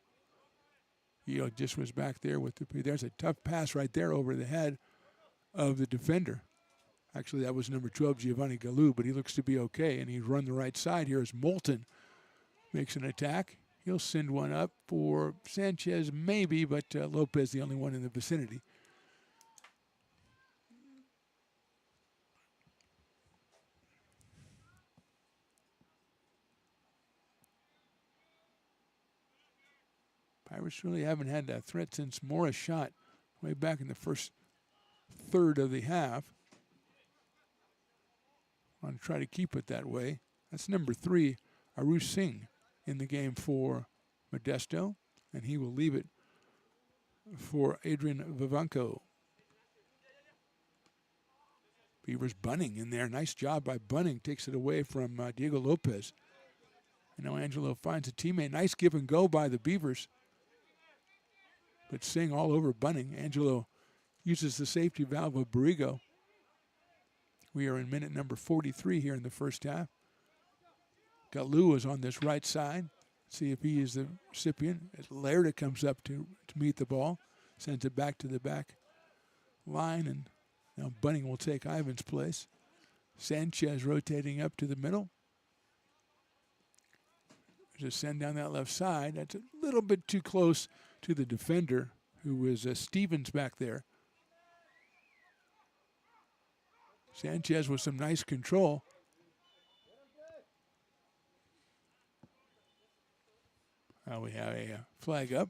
Gio just was back there with the... There's a tough pass right there over the head of the defender. Actually, that was number 12, Giovanni Galou, but he looks to be okay, and he's run the right side here as Moulton makes an attack. He'll send one up for Sanchez, maybe, but Lopez the only one in the vicinity. Pirates really haven't had that threat since Morris shot way back in the first third of the half. Want to try to keep it that way. That's number 3, Arush Singh, in the game for Modesto, and he will leave it for Adrian Vivanco. Beavers Bunning in there. Nice job by Bunning. Takes it away from Diego Lopez. And now Angelo finds a teammate. Nice give and go by the Beavers. But Singh all over Bunning. Angelo uses the safety valve of Borrego. We are in minute number 43 here in the first half. Galoo is on this right side. See if he is the recipient. As Lerda comes up to meet the ball. Sends it back to the back line. And now Bunning will take Ivan's place. Sanchez rotating up to the middle. There's a send down that left side. That's a little bit too close to the defender, who is Stevens back there. Sanchez with some nice control. Now we have a flag up.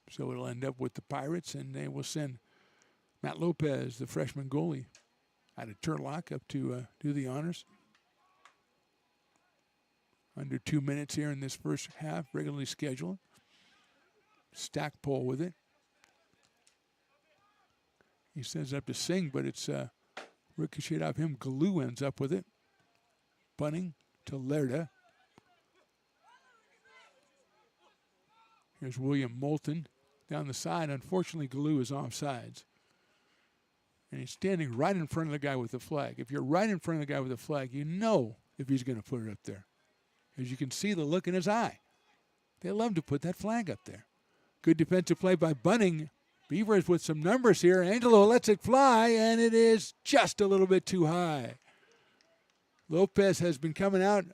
So it'll end up with the Pirates, and they will send Matt Lopez, the freshman goalie, out of Turlock up to do the honors. Under 2 minutes here in this first half, regularly scheduled. Stackpole with it. He sends it up to Singh, but it's ricocheted off him. Galoo ends up with it. Bunning to Lerda. Here's William Moulton down the side. Unfortunately, Galoo is offsides. And he's standing right in front of the guy with the flag. If you're right in front of the guy with the flag, you know if he's going to put it up there. As you can see the look in his eye. They love to put that flag up there. Good defensive play by Bunning. Beavers with some numbers here. Angelo lets it fly, and it is just a little bit too high. Lopez has been coming out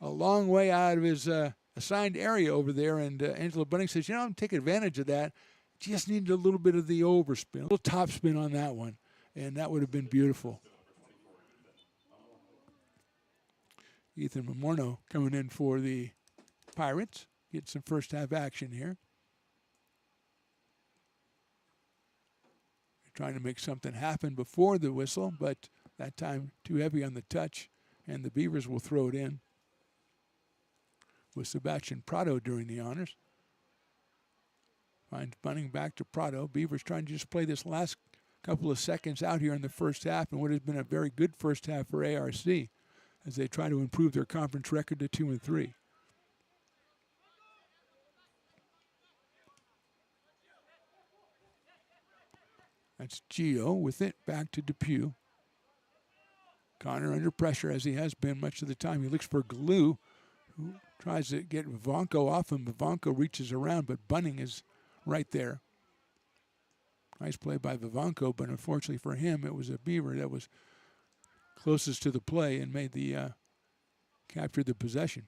a long way out of his assigned area over there, and Angelo Bunning says, I'm taking advantage of that. Just needed a little bit of the overspin, a little top spin on that one, and that would have been beautiful. Ethan Mamorno coming in for the Pirates. Get some first half action here. They're trying to make something happen before the whistle, but that time too heavy on the touch, and the Beavers will throw it in with Sebastian Prado during the honors. Finds Bunning back to Prado. Beavers trying to just play this last couple of seconds out here in the first half, and what has been a very good first half for ARC, as they try to improve their conference record to 2-3. That's Gio with it, back to Depew. Connor under pressure, as he has been much of the time. He looks for Galoo, who tries to get Vivanco off him. Vivanco reaches around, but Bunning is right there. Nice play by Vivanco, but unfortunately for him, it was a Beaver that was closest to the play and made the captured the possession.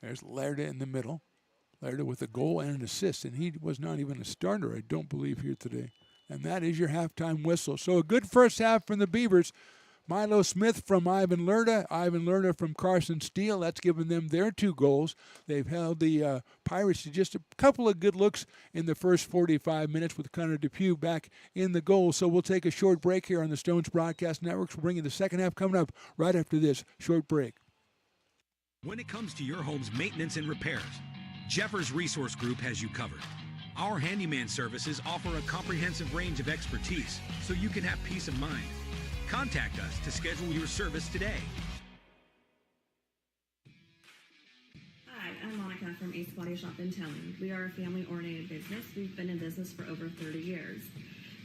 There's Lerda in the middle. Lerda with a goal and an assist, and he was not even a starter, I don't believe, here today. And that is your halftime whistle. So a good first half from the Beavers. Milo Smith from Ivan Lerda from Carson Steele. That's given them their 2 goals. They've held the Pirates to just a couple of good looks in the first 45 minutes with Connor Depew back in the goal. So we'll take a short break here on the Stones Broadcast Networks. We'll bring you the second half coming up right after this short break. When it comes to your home's maintenance and repairs, Jeffers Resource Group has you covered. Our handyman services offer a comprehensive range of expertise so you can have peace of mind. Contact us to schedule your service today. Hi, I'm Monica from Ace Body Shop in Town. We are a family-oriented business. We've been in business for over 30 years.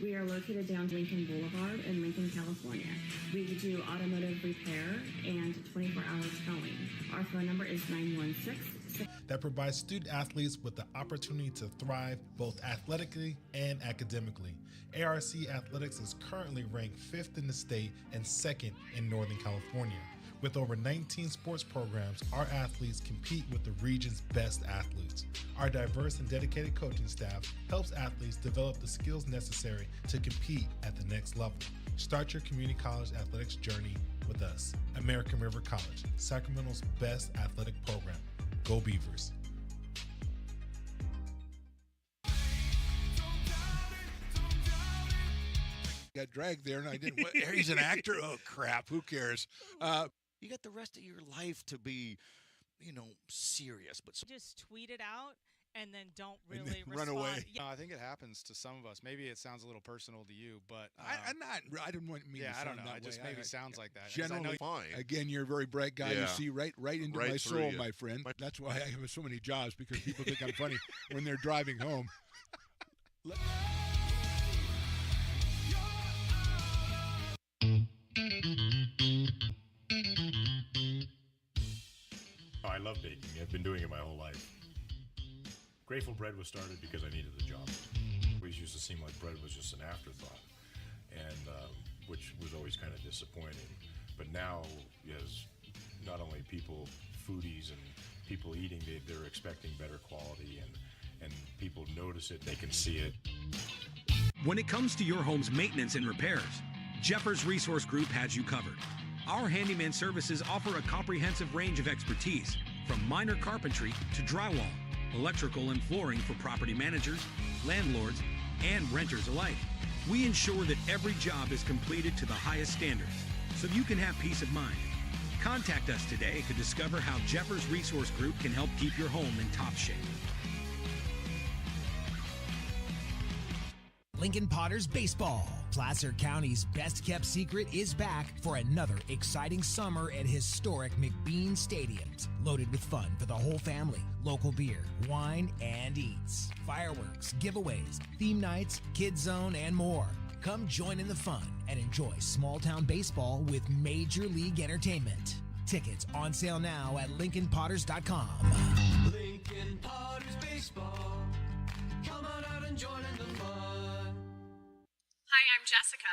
We are located down Lincoln Boulevard in Lincoln, California. We do automotive repair and 24-hour towing. Our phone number is 916. That provides student athletes with the opportunity to thrive both athletically and academically. ARC Athletics is currently ranked 5th in the state and 2nd in Northern California. With over 19 sports programs, our athletes compete with the region's best athletes. Our diverse and dedicated coaching staff helps athletes develop the skills necessary to compete at the next level. Start your community college athletics journey with us. American River College, Sacramento's best athletic program. Go Beavers. Got dragged there, and I didn't. He's an actor. Oh crap! Who cares? You got the rest of your life to be, serious. But just tweet it out and then don't And really then run respond. away. Yeah. I think it happens to some of us. Maybe it sounds a little personal to you, but I didn't want me yeah, to I don't sound know. that It just way. maybe sounds like that. 'Cause I know Generally, Fine. again, you're a very bright guy. You Yeah. see right into Right my through soul, you. my friend. That's why I have so many jobs, because people think I'm funny when they're driving home. I love baking. I've been doing it my whole life. Grateful Bread was started because I needed a job. It always used to seem like bread was just an afterthought, and which was always kind of disappointing. But now, as not only people, foodies and people eating, they're expecting better quality, and people notice it, they can see it. When it comes to your home's maintenance and repairs, Jeffers Resource Group has you covered. Our handyman services offer a comprehensive range of expertise, from minor carpentry to drywall, electrical and flooring for property managers, landlords, and renters alike. We ensure that every job is completed to the highest standards, so you can have peace of mind. Contact us today to discover how Jeffers Resource Group can help keep your home in top shape. Lincoln Potters Baseball. Placer County's best-kept secret is back for another exciting summer at historic McBean Stadiums. Loaded with fun for the whole family, local beer, wine, and eats. Fireworks, giveaways, theme nights, kids zone, and more. Come join in the fun and enjoy small-town baseball with Major League Entertainment. Tickets on sale now at LincolnPotters.com. Lincoln Potters Baseball. Come on out and join in the fun. Hi, I'm Jessica.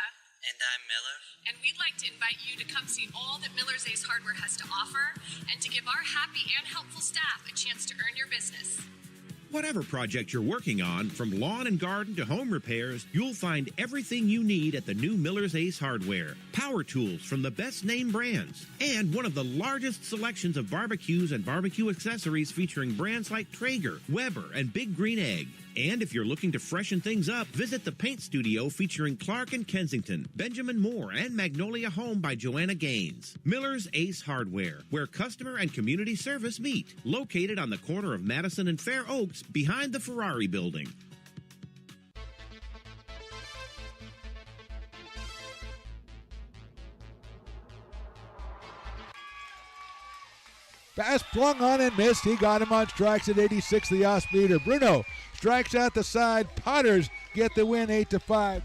And I'm Miller. And we'd like to invite you to come see all that Miller's Ace Hardware has to offer and to give our happy and helpful staff a chance to earn your business. Whatever project you're working on, from lawn and garden to home repairs, you'll find everything you need at the new Miller's Ace Hardware. Power tools from the best name brands, and one of the largest selections of barbecues and barbecue accessories featuring brands like Traeger, Weber, and Big Green Egg. And if you're looking to freshen things up, visit the paint studio featuring Clark and Kensington, Benjamin Moore, and Magnolia Home by Joanna Gaines. Miller's Ace Hardware, where customer and community service meet. Located on the corner of Madison and Fair Oaks, behind the Ferrari building. Pass flung on and missed. He got him on strikes at 86, the off-speeder. Bruno strikes out the side. Potters get the win 8-5.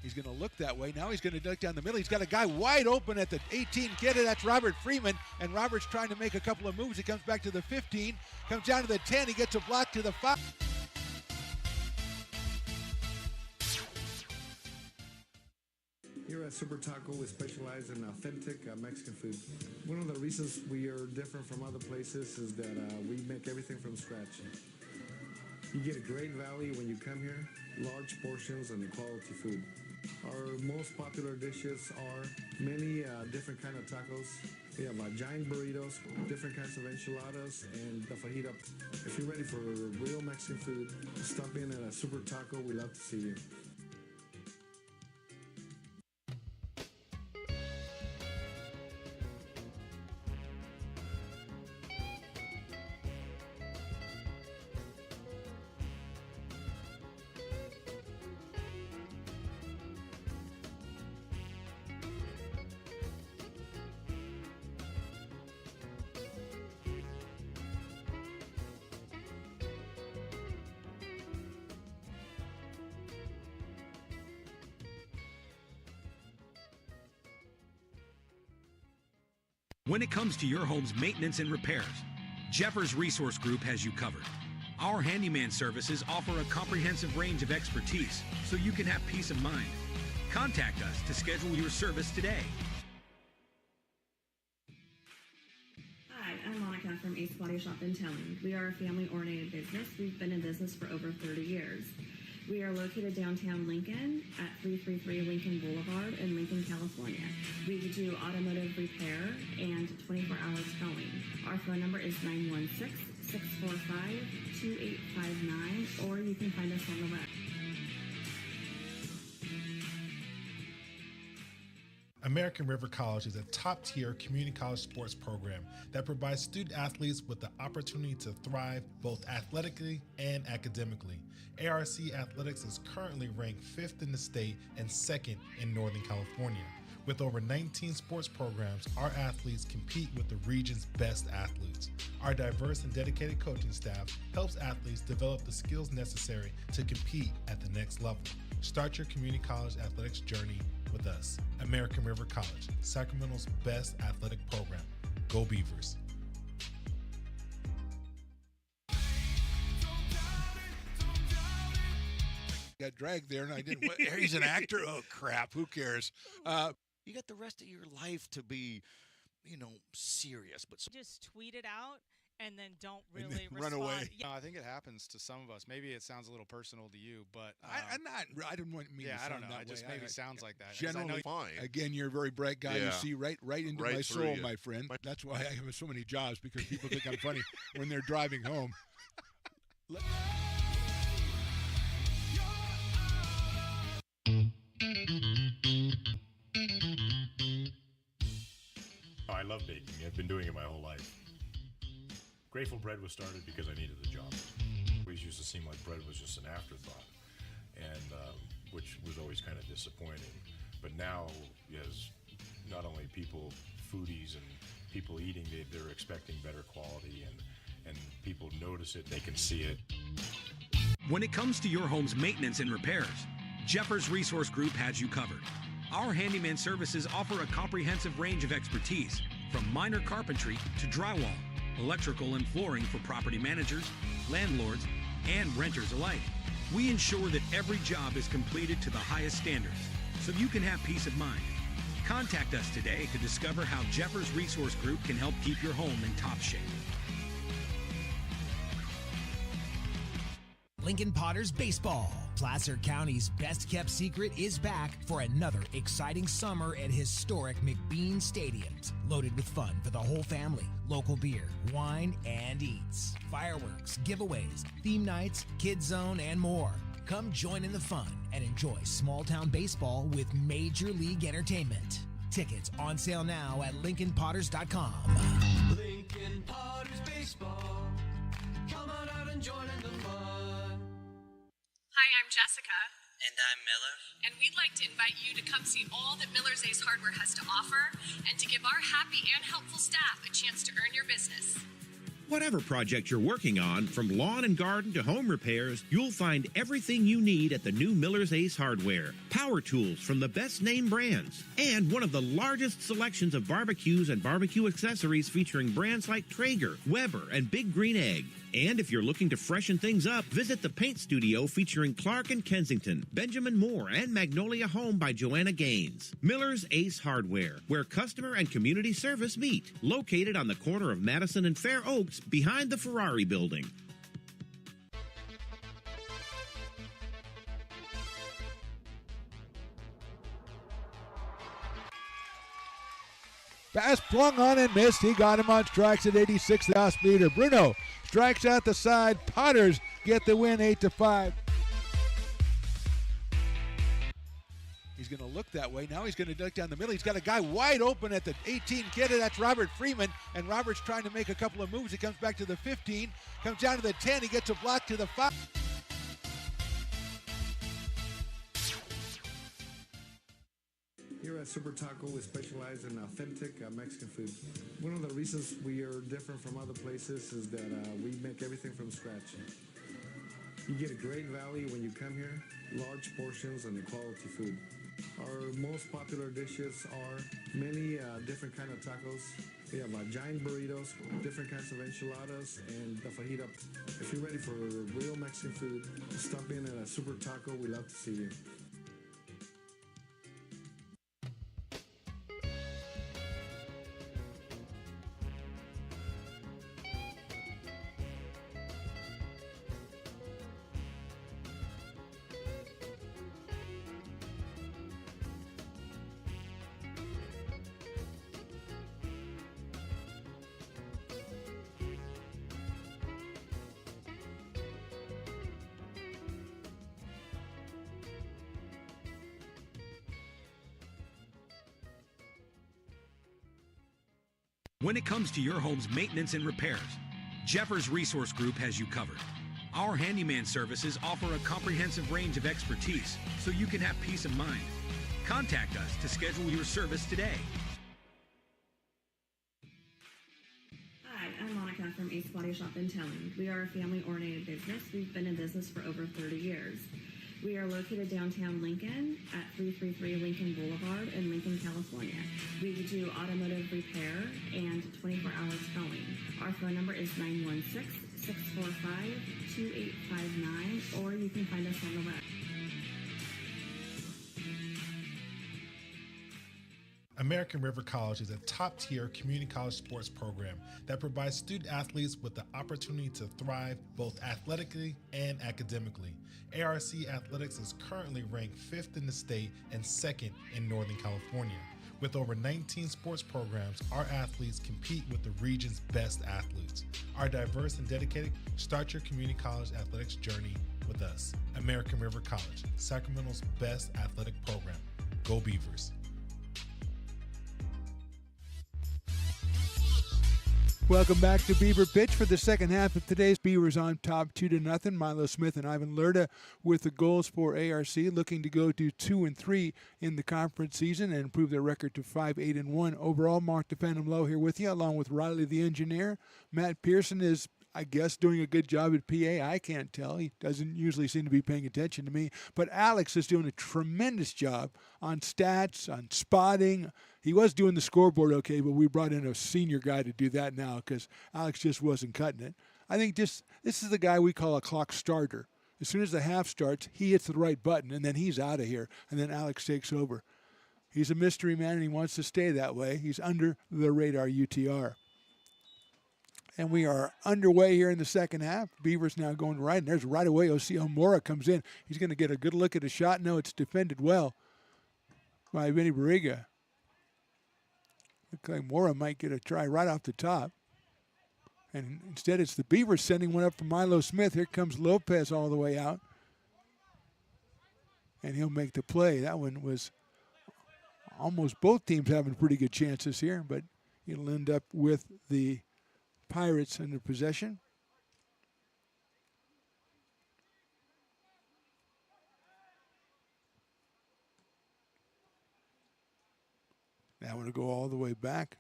He's going to look that way. Now he's going to duck down the middle. He's got a guy wide open at the 18 kid. That's Robert Freeman. And Robert's trying to make a couple of moves. He comes back to the 15, comes down to the 10. He gets a block to the 5. Here at Super Taco, we specialize in authentic Mexican food. One of the reasons we are different from other places is that we make everything from scratch. You get a great value when you come here, large portions and quality food. Our most popular dishes are many different kind of tacos. We have giant burritos, different kinds of enchiladas, and the fajita. If you're ready for real Mexican food, stop in at a Super Taco. We love to see you. When it comes to your home's maintenance and repairs, Jeffers Resource Group has you covered. Our handyman services offer a comprehensive range of expertise, so you can have peace of mind. Contact us to schedule your service today. Hi, I'm Monica from Ace Body Shop in Towing. We are a family-oriented business. We've been in business for over 30 years. We are located downtown Lincoln at 333 Lincoln Boulevard in Lincoln, California. We do automotive repair and 24-hour towing. Our phone number is 916-645-2859, or you can find us on the web. American River College is a top-tier community college sports program that provides student athletes with the opportunity to thrive both athletically and academically. ARC Athletics is currently ranked 5th in the state and 2nd in Northern California. With over 19 sports programs, our athletes compete with the region's best athletes. Our diverse and dedicated coaching staff helps athletes develop the skills necessary to compete at the next level. Start your community college athletics journey with us. American River College, Sacramento's best athletic program. Go Beavers. Got dragged there, and I didn't. He's an actor. Oh crap! Who cares? You got the rest of your life to be, serious. But just tweet it out and then don't And really then run respond. away. Yeah. I think it happens to some of us. Maybe it sounds a little personal to you, but I didn't want me. yeah, to I don't sound know. that It just way. maybe sounds like that. 'Cause I know Generally, fine. Again, you're a very bright guy. You Yeah. see right into Right my through soul, you. my friend. That's why I have so many jobs, because people think I'm funny when they're driving home. Oh, I love baking. I've been doing it my whole life. Grateful Bread was started because I needed a job. It always used to seem like bread was just an afterthought, and which was always kind of disappointing. But now, as not only people, foodies and people eating, they're expecting better quality, and people notice it, they can see it. When it comes to your home's maintenance and repairs, Jeffers Resource Group has you covered. Our handyman services offer a comprehensive range of expertise, from minor carpentry to drywall, electrical and flooring for property managers, landlords, and renters alike. We ensure that every job is completed to the highest standards, so you can have peace of mind. Contact us today to discover how Jeffers Resource Group can help keep your home in top shape. Lincoln Potters Baseball. Placer County's best-kept secret is back for another exciting summer at historic McBean Stadiums. Loaded with fun for the whole family, local beer, wine, and eats. Fireworks, giveaways, theme nights, kids zone, and more. Come join in the fun and enjoy small-town baseball with Major League Entertainment. Tickets on sale now at LincolnPotters.com. Lincoln Potters Baseball. Come on out and join in the fun. Hi, I'm Jessica. And I'm Miller. And we'd like to invite you to come see all that Miller's Ace Hardware has to offer and to give our happy and helpful staff a chance to earn your business. Whatever project you're working on, from lawn and garden to home repairs, you'll find everything you need at the new Miller's Ace Hardware. Power tools from the best name brands, and one of the largest selections of barbecues and barbecue accessories featuring brands like Traeger, Weber, and Big Green Egg. And if you're looking to freshen things up, visit the paint studio featuring Clark and Kensington, Benjamin Moore, and Magnolia Home by Joanna Gaines. Miller's Ace Hardware, where customer and community service meet. Located on the corner of Madison and Fair Oaks, behind the Ferrari building. Pass flung on and missed. He got him on strikes at 86, the off-speeder. Bruno strikes out the side. Potters get the win 8-5. He's going to look that way. Now he's going to duck down the middle. He's got a guy wide open at the 18 kidder. That's Robert Freeman. And Robert's trying to make a couple of moves. He comes back to the 15. Comes down to the 10. He gets a block to the 5. Here at Super Taco, we specialize in authentic Mexican food. One of the reasons we are different from other places is that we make everything from scratch. You get a great value when you come here, large portions and quality food. Our most popular dishes are many different kind of tacos. We have giant burritos, different kinds of enchiladas, and the fajita. If you're ready for real Mexican food, stop in at a Super Taco. We love to see you. When it comes to your home's maintenance and repairs, Jeffers Resource Group has you covered. Our handyman services offer a comprehensive range of expertise so you can have peace of mind. Contact us to schedule your service today. Hi, I'm Monica from Ace Body Shop in Telling. We are a family-oriented business. We've been in business for over 30 years. We are located downtown Lincoln at 333 Lincoln Boulevard in Lincoln, California. We do automotive repair and 24-hour towing. Our phone number is 916-645-2859, or you can find us on the web. American River College is a top-tier community college sports program that provides student athletes with the opportunity to thrive both athletically and academically. ARC Athletics is currently ranked 5th in the state and 2nd in Northern California. With over 19 sports programs, our athletes compete with the region's best athletes. Our diverse and dedicated, start your community college athletics journey with us. American River College, Sacramento's best athletic program. Go Beavers. Welcome back to Beaver Pitch for the second half of today's Beavers on top 2-0. Milo Smith and Ivan Lerda with the goals for ARC, looking to go to 2-3 in the conference season and improve their record to 5-8-1 overall. Mark DePhantom Low here with you, along with Riley the engineer. Matt Pearson is, I guess, doing a good job at PA. I can't tell. He doesn't usually seem to be paying attention to me. But Alex is doing a tremendous job on stats, on spotting. He was doing the scoreboard okay, but we brought in a senior guy to do that now because Alex just wasn't cutting it. I think this is the guy we call a clock starter. As soon as the half starts, he hits the right button, and then he's out of here, and then Alex takes over. He's a mystery man, and he wants to stay that way. He's under the radar UTR. And we are underway here in the second half. Beavers now going right, and there's right away Osio Mora comes in. He's going to get a good look at a shot. No, it's defended well by Vinny Barriga. Looks like Mora might get a try right off the top. And instead it's the Beavers sending one up for Milo Smith. Here comes Lopez all the way out. And he'll make the play. That one was almost both teams having pretty good chances here, but it'll end up with the Pirates under possession. That one will go all the way back.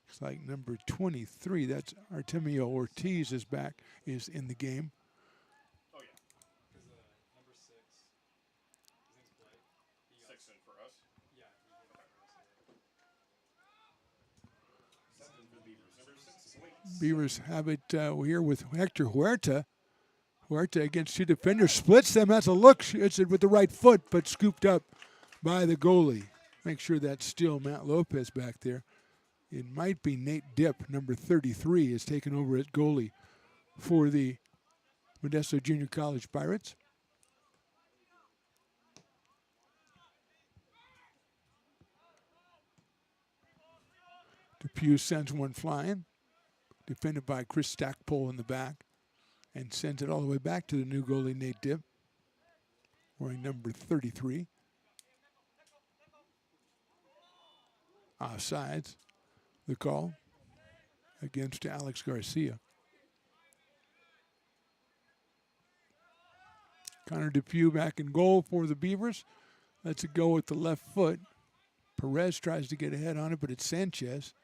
Looks like number 23, that's Artemio Ortiz is back, is in the game. Oh, yeah. Because number 6, his name's Blake. 6 in for us? Yeah. Seven for the Beavers. Number 6 is Beavers have it here with Hector Huerta. Huerta against two defenders, splits them. That's a look. It's with the right foot, but scooped up by the goalie. Make sure that's still Matt Lopez back there. It might be Nate Dipp, number 33, is taking over at goalie for the Modesto Junior College Pirates. Depew sends one flying, defended by Chris Stackpole in the back, and sends it all the way back to the new goalie, Nate Dipp, wearing number 33. Offsides, the call against Alex Garcia. Connor Depew back in goal for the Beavers. Lets it go with the left foot. Perez tries to get ahead on it, but it's Sanchez.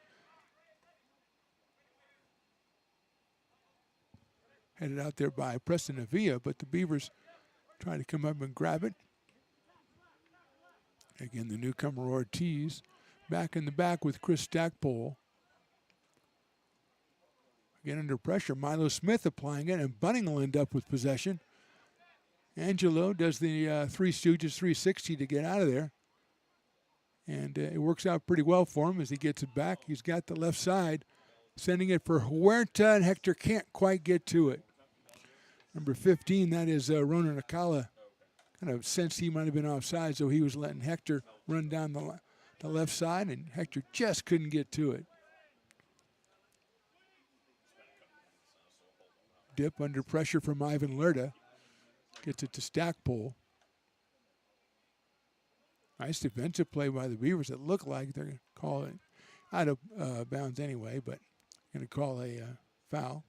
Headed out there by Preston Avila, but the Beavers try to come up and grab it. Again, the newcomer Ortiz. Back in the back with Chris Stackpole. Again under pressure. Milo Smith applying it, and Bunning will end up with possession. Angelo does the Three Stooges 360 to get out of there. And it works out pretty well for him as he gets it back. He's got the left side, sending it for Huerta, and Hector can't quite get to it. Number 15, that is Ronan Akala. Kind of sensed he might have been offside, so he was letting Hector run down the left side, and Hector just couldn't get to it. Dip under pressure from Ivan Lerda. Gets it to Stackpole. Nice defensive play by the Beavers. It looked like they're going to call it. out of bounds anyway, but going to call a foul.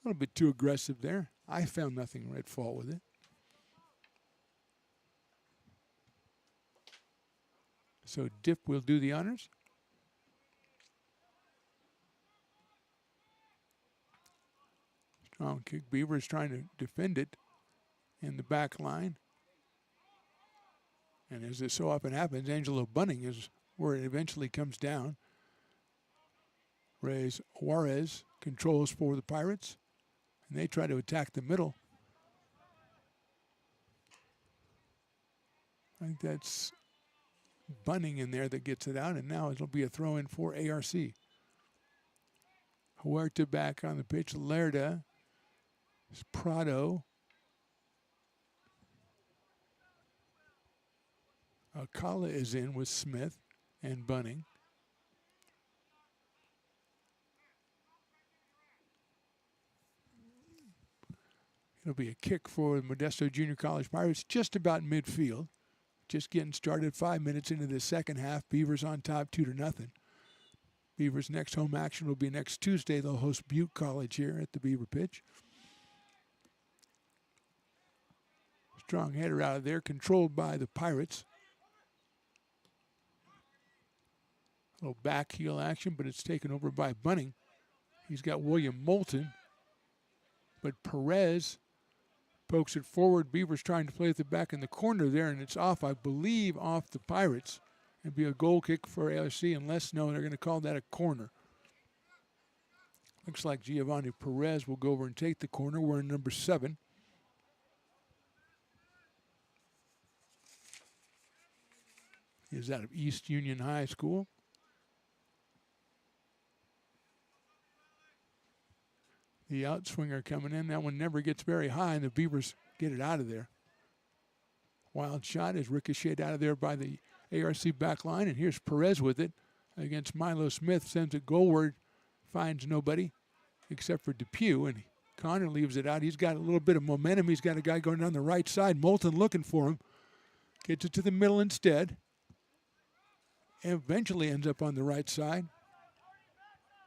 A little bit too aggressive there. I found nothing at fault with it. So Dip will do the honors. Strong kick. Beavers trying to defend it in the back line. And as this so often happens, Angelo Bunning is where it eventually comes down. Reyes Juarez controls for the Pirates, and they try to attack the middle. I think that's Bunning in there that gets it out, and now it'll be a throw-in for ARC. Huerta back on the pitch. Lerda. Prado. Alcala is in with Smith and Bunning. It'll be a kick for the Modesto Junior College Pirates just about midfield. Just getting started 5 minutes into the second half. Beavers on top 2-0. Beavers' next home action will be next Tuesday. They'll host Butte College here at the Beaver Pitch. Strong header out of there, controlled by the Pirates. A little back heel action, but it's taken over by Bunning. He's got William Moulton, but Perez pokes it forward. Beavers trying to play at the back in the corner there, and it's off, I believe, off the Pirates. It'd be a goal kick for ARC, unless, no, they're going to call that a corner. Looks like Giovanni Perez will go over and take the corner. We're in number 7. He's out of East Union High School. The outswinger coming in. That one never gets very high, and the Beavers get it out of there. Wild shot is ricocheted out of there by the ARC back line, and here's Perez with it against Milo Smith. Sends it goalward, finds nobody except for Depew, and Connor leaves it out. He's got a little bit of momentum. He's got a guy going down the right side. Moulton looking for him. Gets it to the middle instead. Eventually ends up on the right side.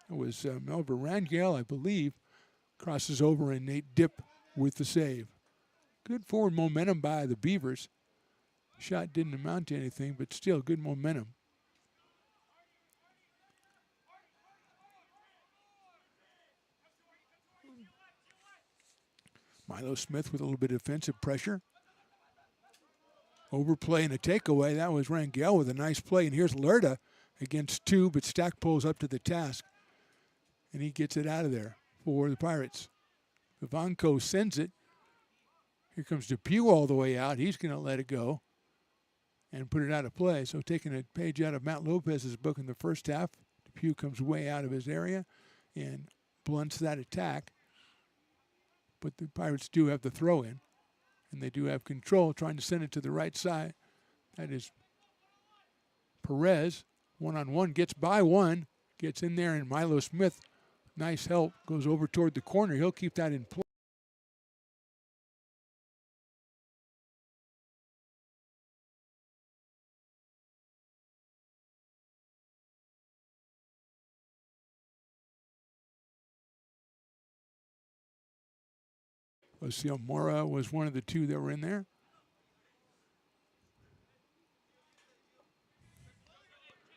It was Melvin Rangel, I believe. Crosses over, and Nate Dip with the save. Good forward momentum by the Beavers. Shot didn't amount to anything, but still good momentum. Milo Smith with a little bit of defensive pressure. Overplay and a takeaway. That was Rangel with a nice play. And here's Lerda against 2, but Stackpole's up to the task. And he gets it out of there for the Pirates. Vivanco sends it. Here comes Depew all the way out. He's going to let it go and put it out of play. So taking a page out of Matt Lopez's book in the first half, Depew comes way out of his area and blunts that attack. But the Pirates do have the throw in, and they do have control, trying to send it to the right side. That is Perez, one-on-one, gets by one, gets in there, and Milo Smith, nice help, goes over toward the corner. He'll keep that in play. Lucio Mora was one of the 2 that were in there.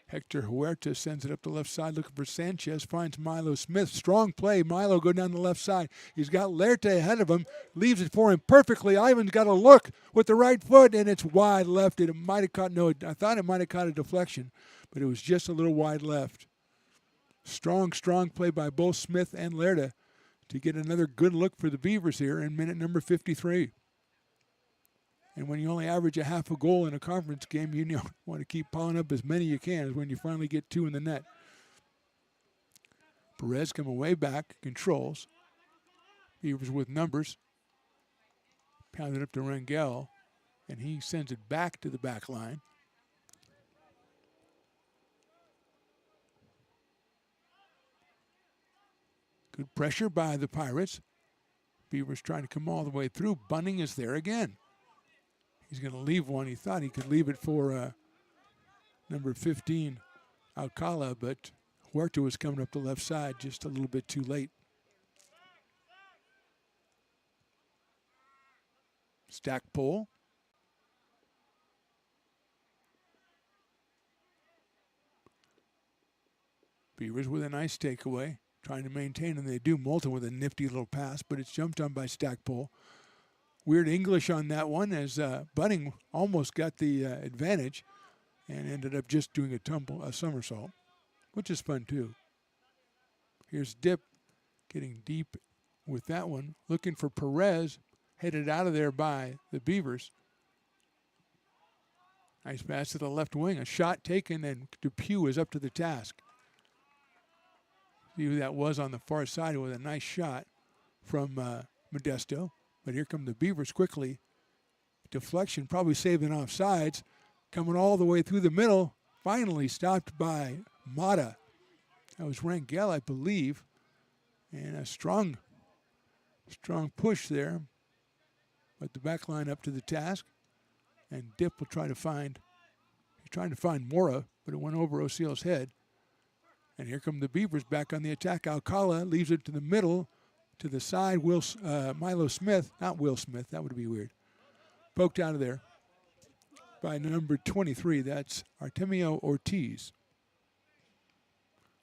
Hector Huerta sends it up the left side looking for Sanchez, finds Milo Smith. Strong play. Milo go down the left side. He's got Lerta ahead of him, leaves it for him perfectly. Ivan's got a look with the right foot, and it's wide left. It might have caught, no, I thought it might have caught a deflection, but it was just a little wide left. Strong play by both Smith and Lerta to get another good look for the Beavers here in minute number 53. And when you only average a half a goal in a conference game, you want to keep piling up as many you can when you finally get 2 in the net. Perez coming way back, controls. Beavers with numbers. Pounded up to Rangel, and he sends it back to the back line. Good pressure by the Pirates. Beavers trying to come all the way through. Bunning is there again. He's going to leave one. He thought he could leave it for number 15, Alcala, but Huerta was coming up the left side just a little bit too late. Stack pole. Beavers with a nice takeaway, trying to maintain, and they do. Moulton with a nifty little pass, but it's jumped on by Stackpole. Weird English on that one, as Bunning almost got the advantage and ended up just doing a somersault, which is fun too. Here's Dip getting deep with that one, looking for Perez, headed out of there by the Beavers. Nice pass to the left wing, a shot taken, and Depew is up to the task. See who that was on the far side with a nice shot from Modesto. But here come the Beavers quickly. Deflection, probably saving offsides. Coming all the way through the middle. Finally stopped by Mata. That was Rangel, I believe. And a strong push there. But the back line up to the task. And Dip will trying to find Mora, but it went over O'Seal's head. And here come the Beavers back on the attack. Alcala leaves it to the middle, to the side. Milo Smith, not Will Smith, that would be weird. Poked out of there by number 23. That's Artemio Ortiz.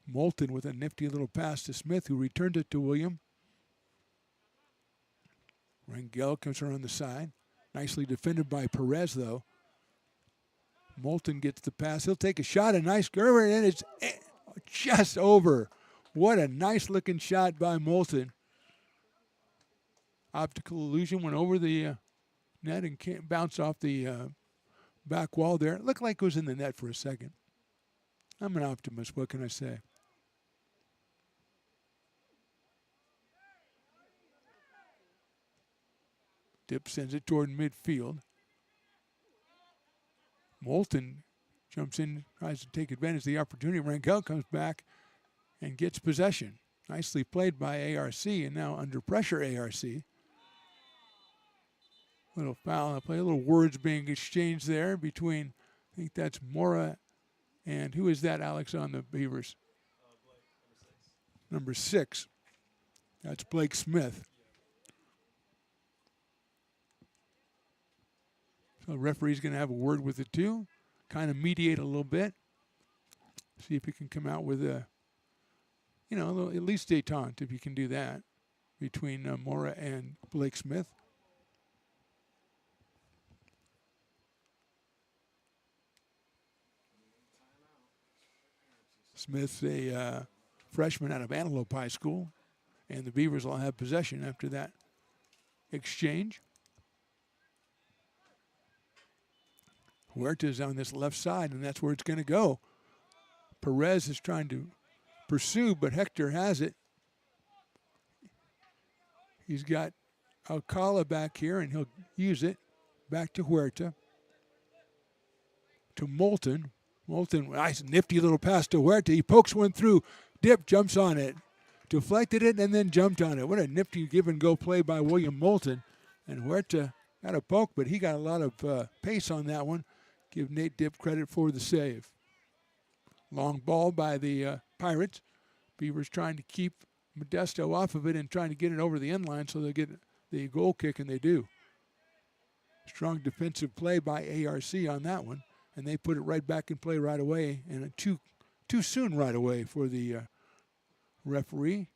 Moulton with a nifty little pass to Smith, who returned it to William. Rangel comes around the side. Nicely defended by Perez, though. Moulton gets the pass. He'll take a shot, a nice Gerber, and it's just over. What a nice-looking shot by Moulton. Optical illusion went over the net and bounced off the back wall there. It looked like it was in the net for a second. I'm an optimist. What can I say? Dip sends it toward midfield. Moulton jumps in, tries to take advantage of the opportunity. Rangel comes back and gets possession. Nicely played by ARC, and now under pressure, ARC. Little foul play, a little words being exchanged there between, I think that's Mora and who is that, Alex, on the Beavers? Number 6. That's Blake Smith. So the referee's going to have a word with the two, kind of mediate a little bit, see if he can come out with a, at least détente, if you can do that, between Mora and Blake Smith. Smith's a freshman out of Antelope High School, and the Beavers will have possession after that exchange. Huerta's on this left side, and that's where it's going to go. Perez is trying to pursue, but Hector has it. He's got Alcala back here, and he'll use it. Back to Huerta. To Moulton. Moulton, nice nifty little pass to Huerta. He pokes one through. Dip jumps on it. Deflected it and then jumped on it. What a nifty give-and-go play by William Moulton. And Huerta got a poke, but he got a lot of pace on that one. Give Nate Dip credit for the save. Long ball by the Pirates. Beavers trying to keep Modesto off of it and trying to get it over the end line so they'll get the goal kick, and they do. Strong defensive play by ARC on that one, and they put it right back in play right away, and too soon right away for the referee.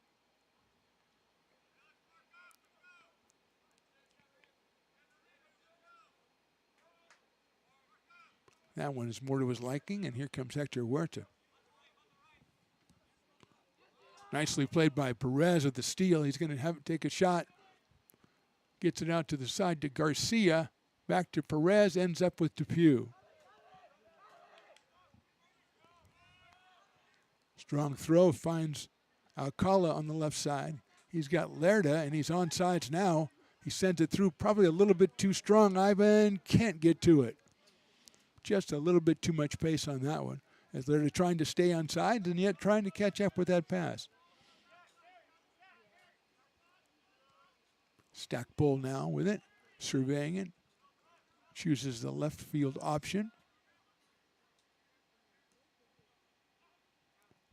That one is more to his liking, and here comes Hector Huerta. Nicely played by Perez with the steal. He's going to have it take a shot. Gets it out to the side to Garcia. Back to Perez, ends up with Depew. Strong throw, finds Alcala on the left side. He's got Lerda, and he's on sides now. He sends it through probably a little bit too strong. Ivan can't get to it. Just a little bit too much pace on that one, as they're trying to stay on sides and yet trying to catch up with that pass. Stackpole now with it, surveying it. Chooses the left field option.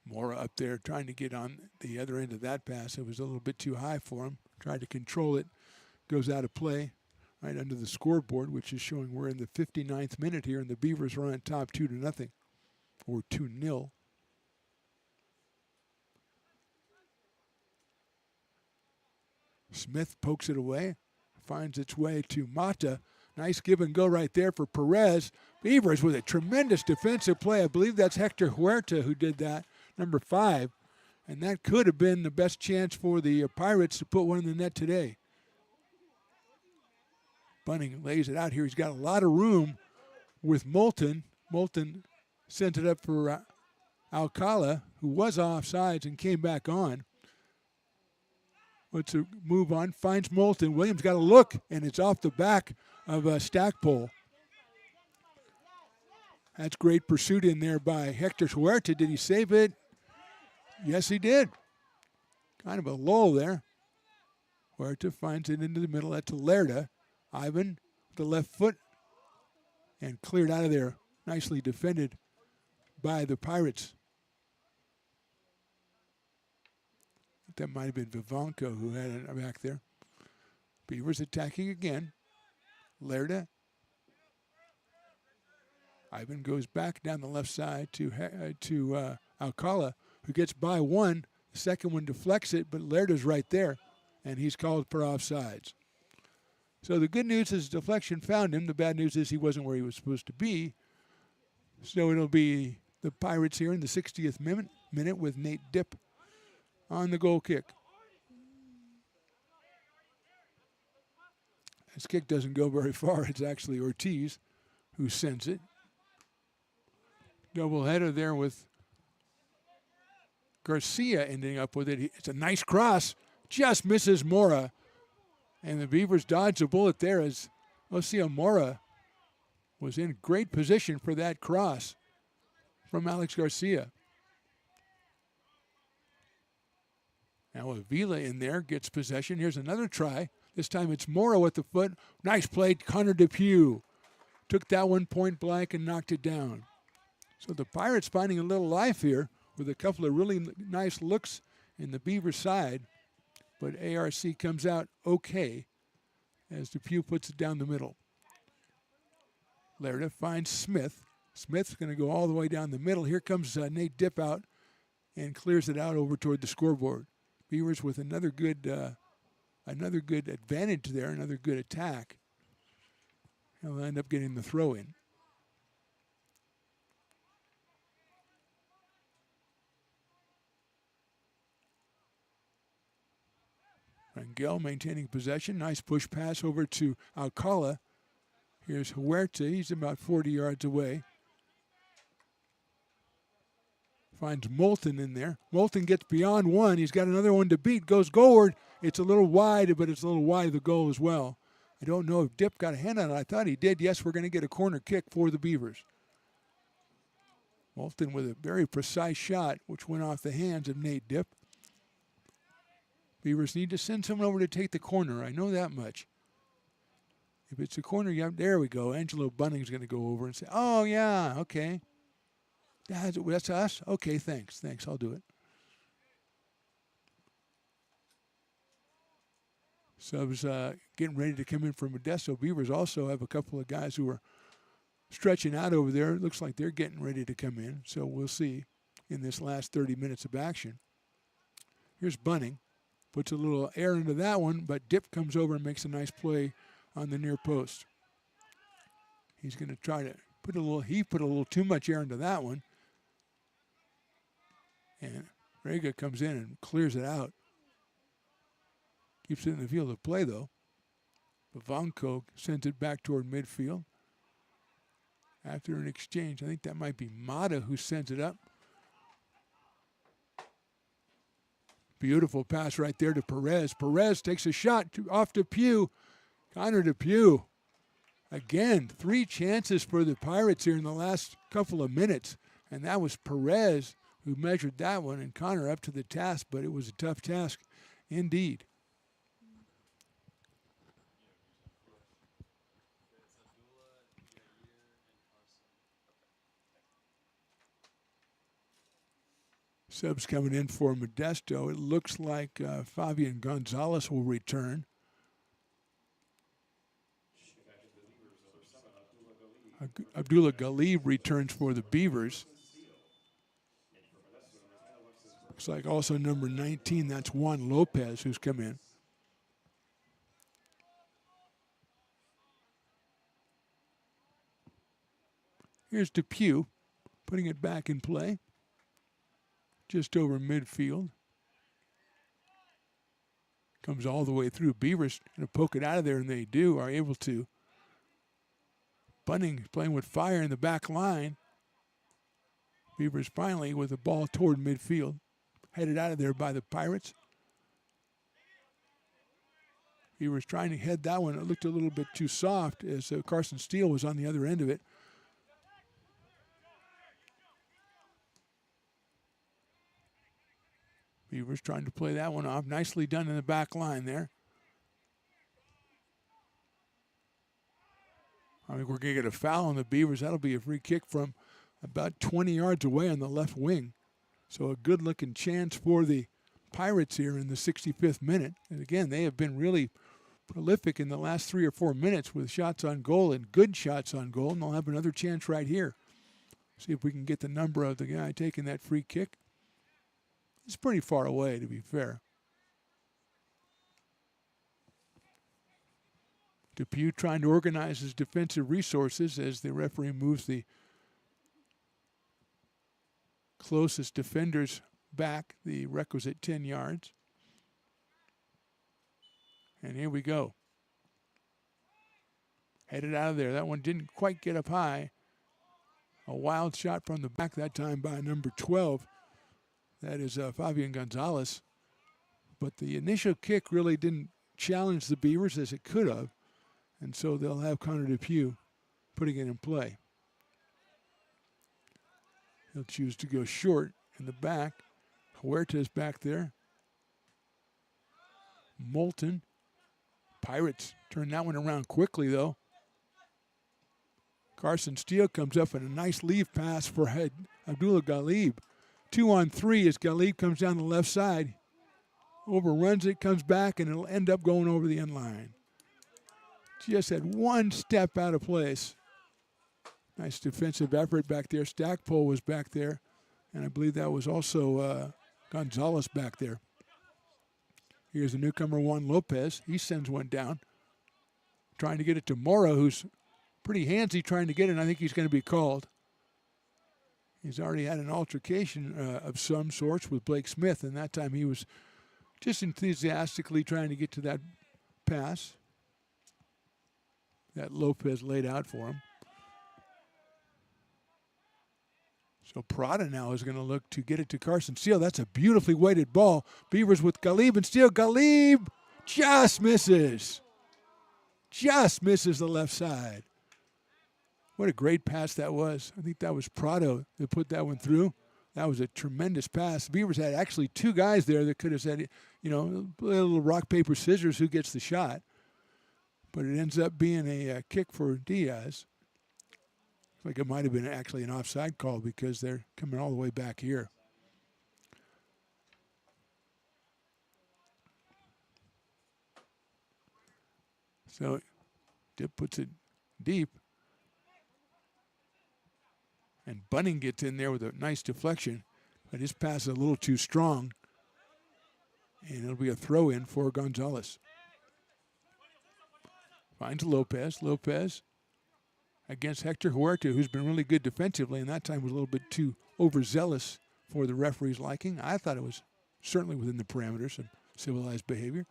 Mora up there trying to get on the other end of that pass. It was a little bit too high for him. Tried to control it. Goes out of play right under the scoreboard, which is showing we're in the 59th minute here, and the Beavers are on top 2-0 or 2-0. Smith pokes it away, finds its way to Mata. Nice give and go right there for Perez. Beavers with a tremendous defensive play. I believe that's Hector Huerta who did that, number 5. And that could have been the best chance for the Pirates to put one in the net today. Bunning lays it out here. He's got a lot of room with Moulton. Moulton sent it up for Alcala, who was offsides and came back on. Let's move on. Finds Moulton. Williams got a look, and it's off the back of Stackpole. That's great pursuit in there by Hector Huerta. Did he save it? Yes, he did. Kind of a lull there. Huerta finds it into the middle. That's Lerda. Ivan with the left foot and cleared out of there. Nicely defended by the Pirates. That might have been Vivanco who had it back there. Beavers attacking again. Lerda. Ivan goes back down the left side to Alcala, who gets by one. The second one deflects it, but Lerda's right there, and he's called for offsides. So the good news is deflection found him. The bad news is he wasn't where he was supposed to be. So it'll be the Pirates here in the 60th minute with Nate Dipp on the goal kick. His kick doesn't go very far. It's actually Ortiz who sends it. Double header there with Garcia ending up with it. It's a nice cross. Just misses Mora. And the Beavers dodged a bullet there as Osia Mora was in great position for that cross from Alex Garcia. Now Avila in there gets possession. Here's another try. This time it's Mora with the foot. Nice play, Connor Depew. Took that one point blank and knocked it down. So the Pirates finding a little life here with a couple of really nice looks in the Beaver side. But ARC comes out okay as Depew puts it down the middle. Lerda finds Smith. Smith's going to go all the way down the middle. Here comes Nate Dipp out and clears it out over toward the scoreboard. Beavers with another good advantage there, another good attack. He'll end up getting the throw in. Rangel maintaining possession. Nice push pass over to Alcala. Here's Huerta. He's about 40 yards away. Finds Moulton in there. Moulton gets beyond one. He's got another one to beat. Goes goalward. It's a little wide, but it's a little wide of the goal as well. I don't know if Dipp got a hand on it. I thought he did. Yes, we're going to get a corner kick for the Beavers. Moulton with a very precise shot, which went off the hands of Nate Dipp. Beavers need to send someone over to take the corner. I know that much. If it's a corner, there we go. Angelo Bunning's going to go over and say, oh, yeah, okay. That's us? Okay, thanks. Thanks, I'll do it. Subs getting ready to come in for Modesto. Beavers also have a couple of guys who are stretching out over there. It looks like they're getting ready to come in. So we'll see in this last 30 minutes of action. Here's Bunning. Puts a little air into that one, but Dipp comes over and makes a nice play on the near post. He's going to try to put a little too much air into that one. And Rega comes in and clears it out. Keeps it in the field of play, though. Vivanco sends it back toward midfield. After an exchange, I think that might be Mata who sends it up. Beautiful pass right there to Perez. Perez takes a shot off Depew. Connor Depew. Again, 3 chances for the Pirates here in the last couple of minutes. And that was Perez who measured that one, and Connor up to the task, but it was a tough task indeed. Subs coming in for Modesto. It looks like Fabian Gonzalez will return. Abdullah Galib returns for the Beavers. Looks like also number 19, that's Juan Lopez, who's come in. Here's Depew, putting it back in play. Just over midfield. Comes all the way through. Beavers going to poke it out of there, and they do, are able to. Bunning playing with fire in the back line. Beavers finally with the ball toward midfield. Headed out of there by the Pirates. Beavers trying to head that one. It looked a little bit too soft as Carson Steele was on the other end of it. Beavers trying to play that one off. Nicely done in the back line there. I think we're going to get a foul on the Beavers. That'll be a free kick from about 20 yards away on the left wing. So a good-looking chance for the Pirates here in the 65th minute. And again, they have been really prolific in the last 3 or 4 minutes with shots on goal and good shots on goal. And they'll have another chance right here. See if we can get the number of the guy taking that free kick. It's pretty far away, to be fair. Depew trying to organize his defensive resources as the referee moves the closest defenders back the requisite 10 yards. And here we go. Headed out of there. That one didn't quite get up high. A wild shot from the back that time by number 12. That is Fabian Gonzalez. But the initial kick really didn't challenge the Beavers as it could have. And so they'll have Connor Depew putting it in play. He'll choose to go short in the back. Huerta's back there. Moulton. Pirates turn that one around quickly, though. Carson Steele comes up in a nice leave pass for Abdullah Galib. 2-on-3 as Galib comes down the left side. Overruns it, comes back, and it'll end up going over the end line. Just had one step out of place. Nice defensive effort back there. Stackpole was back there. And I believe that was also Gonzalez back there. Here's the newcomer, Juan Lopez. He sends one down. Trying to get it to Mora, who's pretty handsy trying to get it, and I think he's going to be called. He's already had an altercation of some sorts with Blake Smith, and that time he was just enthusiastically trying to get to that pass that Lopez laid out for him. So Prada now is going to look to get it to Carson Steele. That's a beautifully weighted ball. Beavers with Galib and Steele. Galib just misses. Just misses the left side. What a great pass that was. I think that was Prado that put that one through. That was a tremendous pass. The Beavers had actually two guys there that could have said, you know, a little rock, paper, scissors, who gets the shot. But it ends up being a kick for Diaz. Like it might have been actually an offside call because they're coming all the way back here. So Dip puts it deep. And Bunning gets in there with a nice deflection. But his pass is a little too strong. And it'll be a throw in for Gonzalez. Finds Lopez. Lopez against Hector Huerta, who's been really good defensively, and that time was a little bit too overzealous for the referee's liking. I thought it was certainly within the parameters of civilized behavior.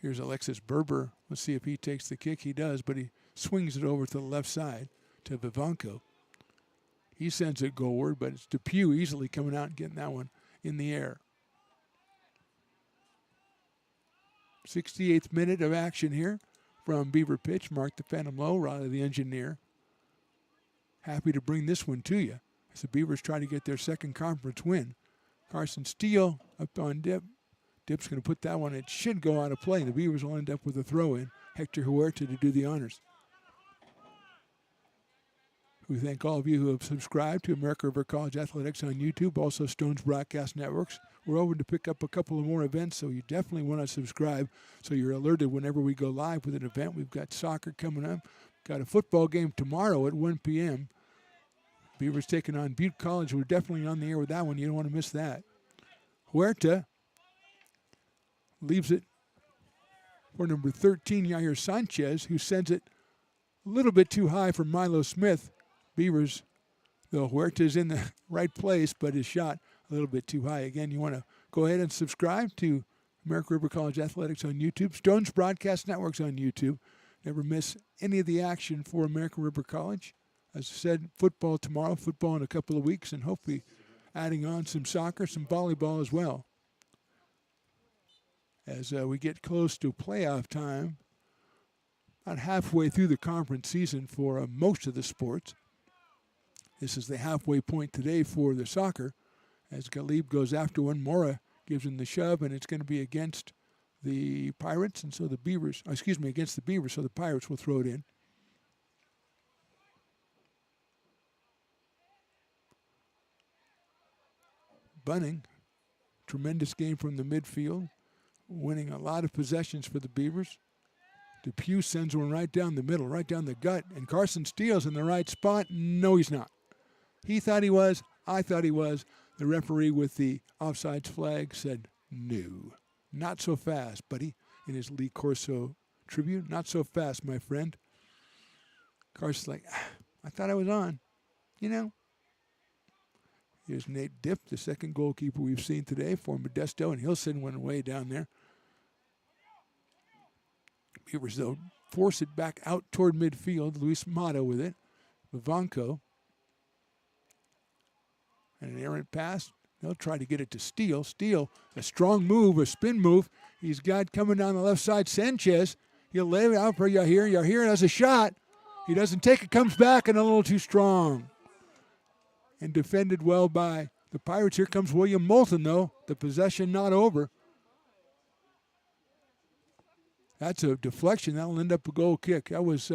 Here's Alexis Berber. Let's see if he takes the kick. He does, but he swings it over to the left side to Vivanco. He sends it goalward, but it's Depew easily coming out and getting that one in the air. 68th minute of action here from Beaver Pitch. Mark the Phantom Low, Riley the Engineer. Happy to bring this one to you as the Beavers try to get their second conference win. Carson Steele up on Dip. Dip's going to put that one. It should go out of play. The Beavers will end up with a throw-in. Hector Huerta to do the honors. We thank all of you who have subscribed to American River College Athletics on YouTube, also Stone's Broadcast Networks. We're hoping to pick up a couple of more events, so you definitely want to subscribe so you're alerted whenever we go live with an event. We've got soccer coming up. Got a football game tomorrow at 1 p.m. Beavers taking on Butte College. We're definitely on the air with that one. You don't want to miss that. Huerta leaves it for number 13, Yair Sanchez, who sends it a little bit too high for Milo Smith. Beavers, though Huerta's in the right place, but his shot a little bit too high. Again, you want to go ahead and subscribe to American River College Athletics on YouTube. Stone's Broadcast Network's on YouTube. Never miss any of the action for American River College. As I said, football tomorrow, football in a couple of weeks, and hopefully adding on some soccer, some volleyball as well. As we get close to playoff time, about halfway through the conference season for most of the sports. This is the halfway point today for the soccer. As Galib goes after one, Mora gives him the shove, and it's going to be against the Pirates, and so the Beavers, against the Beavers, so the Pirates will throw it in. Bunning, tremendous game from the midfield, winning a lot of possessions for the Beavers. Depew sends one right down the middle, right down the gut, and Carson Steele's in the right spot. No, he's not. He thought he was. I thought he was. The referee with the offsides flag said, no, not so fast, buddy, in his Lee Corso tribute. Not so fast, my friend. Carson's like, I thought I was on, you know. Here's Nate Dipp, the second goalkeeper we've seen today for Modesto, and he'll send one away down there. Beavers, though, force it back out toward midfield. Luis Mata with it. Vivanco. And an errant pass. They'll try to get it to Steele. Steele, a strong move, a spin move. He's got coming down the left side, Sanchez. He'll lay it out for Yahir. Yahir has a shot. He doesn't take it, comes back, and a little too strong. And defended well by the Pirates. Here comes William Moulton, though. The possession not over. That's a deflection. That'll end up a goal kick. That was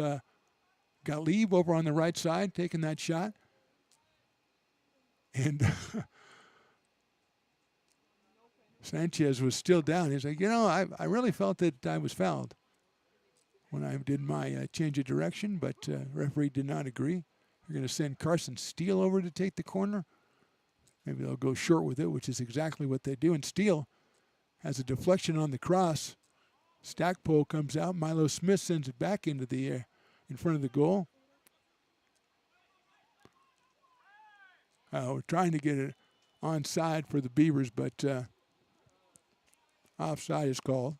Galib over on the right side taking that shot. And Sanchez was still down. He's like, I really felt that I was fouled when I did my change of direction, but referee did not agree. They're going to send Carson Steele over to take the corner. Maybe they'll go short with it, which is exactly what they do. And Steele has a deflection on the cross. Stackpole comes out. Milo Smith sends it back into the air in front of the goal. We're trying to get it onside for the Beavers, but offside is called.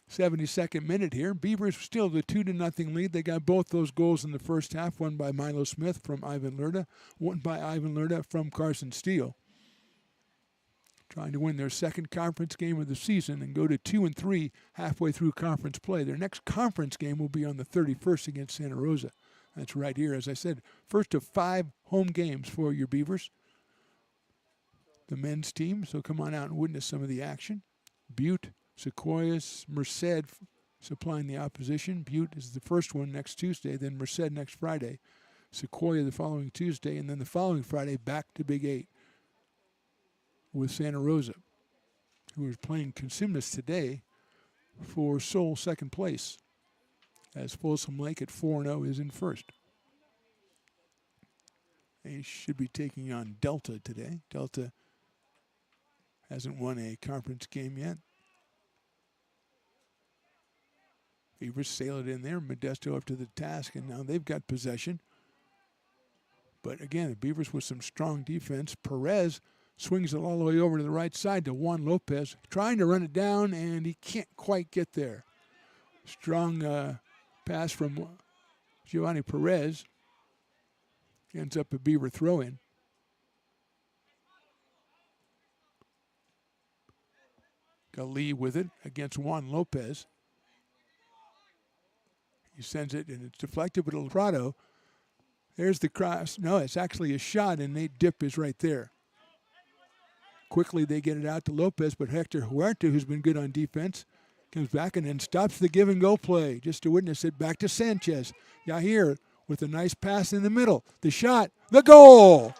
72nd minute here. Beavers still the 2-0 lead. They got both those goals in the first half, one by Milo Smith from Ivan Lerda, one by Ivan Lerda from Carson Steele. Trying to win their second conference game of the season and go to 2-3 halfway through conference play. Their next conference game will be on the 31st against Santa Rosa. That's right here, as I said, first of 5 home games for your Beavers. The men's team, so come on out and witness some of the action. Butte, Sequoias, Merced supplying the opposition. Butte is the first one next Tuesday, then Merced next Friday. Sequoia the following Tuesday, and then the following Friday back to Big 8 with Santa Rosa, who is playing Consumnes today for sole second place, as Folsom Lake at 4-0 is in first. They should be taking on Delta today. Delta hasn't won a conference game yet. Beavers sail it in there. Modesto up to the task, and now they've got possession. But again, the Beavers with some strong defense. Perez swings it all the way over to the right side to Juan Lopez, trying to run it down, and he can't quite get there. Strong pass from Giovanni Perez. Ends up a Beaver throw-in. Gali with it against Juan Lopez. He sends it, and it's deflected, but Prado. There's the cross. No, it's actually a shot, and Nate Dipp is right there. Quickly, they get it out to Lopez, but Hector Huerta, who's been good on defense, Comes back and then stops the give and go play just to witness it. Back to Sanchez. Yahir with a nice pass in the middle. The shot, the goal.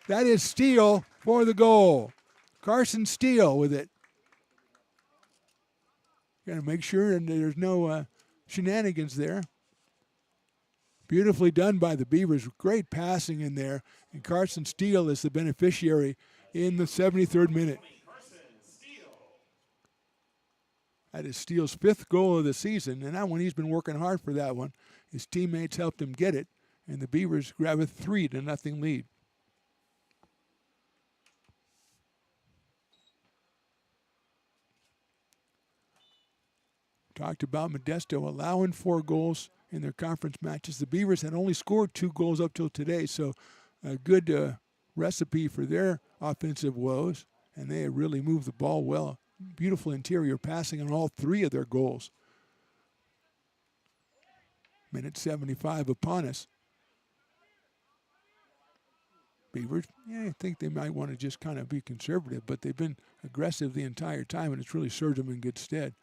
That is Steele for the goal. Carson Steele with it. Got to make sure and there's no shenanigans there. Beautifully done by the Beavers. Great passing in there. And Carson Steele is the beneficiary in the 73rd minute. That is Steele's 5th goal of the season, and that one he's been working hard for that one. His teammates helped him get it, and the Beavers grab a 3-0 lead. Talked about Modesto allowing 4 goals in their conference matches. The Beavers had only scored 2 goals up till today, so a good recipe for their offensive woes, and they have really moved the ball well. Beautiful interior passing on all 3 of their goals. Minute 75 upon us. Beavers, I think they might want to just kind of be conservative, but they've been aggressive the entire time, and it's really served them in good stead.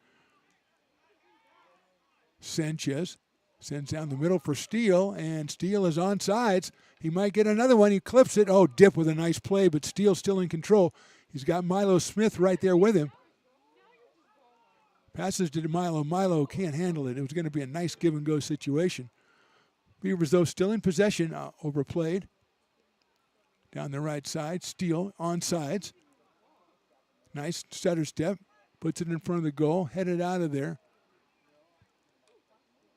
Sanchez sends down the middle for Steele, and Steele is on sides. He might get another one. He clips it. Oh, Dip with a nice play, but Steele still in control. He's got Milo Smith right there with him. Passes to Milo. Milo can't handle it. It was going to be a nice give-and-go situation. Beavers, though, still in possession. Overplayed. Down the right side. Steele on sides. Nice stutter step. Puts it in front of the goal. Headed out of there.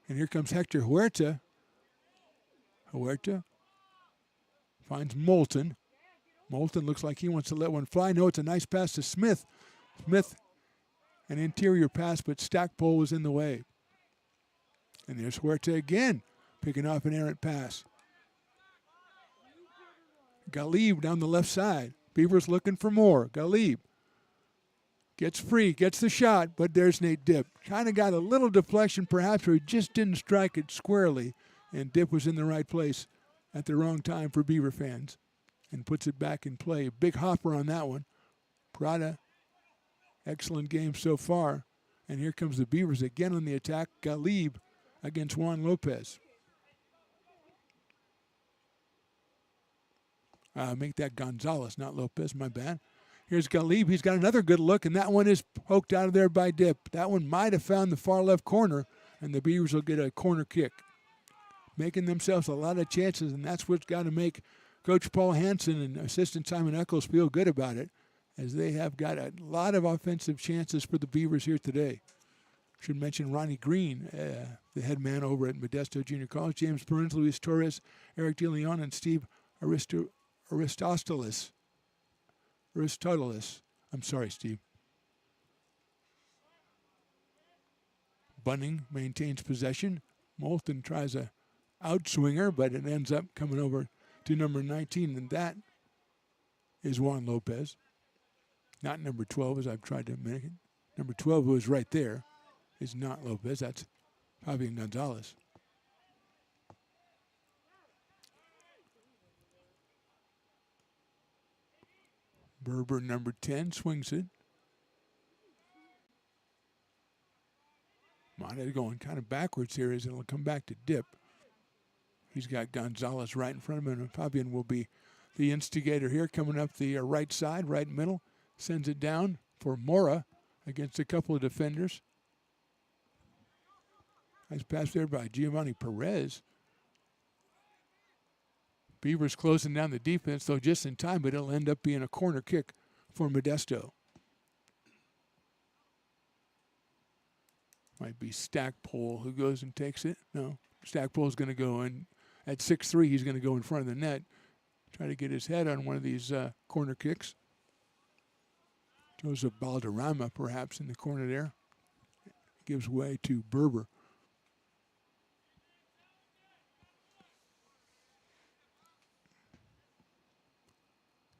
And here comes Hector Huerta. Huerta finds Moulton. Moulton looks like he wants to let one fly. No, it's a nice pass to Smith. Smith, an interior pass, but Stackpole was in the way. And there's Huerta again, picking off an errant pass. Galib down the left side. Beavers looking for more. Galib gets free, gets the shot, but there's Nate Dip. Kind of got a little deflection perhaps, or he just didn't strike it squarely, and Dip was in the right place at the wrong time for Beaver fans and puts it back in play. Big hopper on that one. Prada, excellent game so far. And here comes the Beavers again on the attack. Galib against Juan Lopez. Make that Gonzalez, not Lopez, my bad. Here's Galib. He's got another good look, and that one is poked out of there by Dip. That one might have found the far left corner, and the Beavers will get a corner kick. Making themselves a lot of chances, and that's what's got to make Coach Paul Hansen and assistant Simon Eccles feel good about it, as they have got a lot of offensive chances for the Beavers here today. Should mention Ronnie Green, the head man over at Modesto Junior College, James Burns, Luis Torres, Eric DeLeon, and Steve Aristotelis. I'm sorry, Steve. Bunning maintains possession. Moulton tries a outswinger, but it ends up coming over to number 19, and that is Juan Lopez. Not number 12, as I've tried to make it. Number 12, who is right there, is not Lopez. That's Fabian Gonzalez. Berber, number 10, swings it. Monte going kind of backwards here as it'll come back to Dip. He's got Gonzalez right in front of him, and Fabian will be the instigator here, coming up the right side, right middle. Sends it down for Mora against a couple of defenders. Nice pass there by Giovanni Perez. Beavers closing down the defense, though just in time, but it'll end up being a corner kick for Modesto. Might be Stackpole who goes and takes it. No, Stackpole's going to go in. At 6'3", he's going to go in front of the net. Try to get his head on one of these corner kicks. Joseph Balderrama perhaps in the corner there. Gives way to Berber.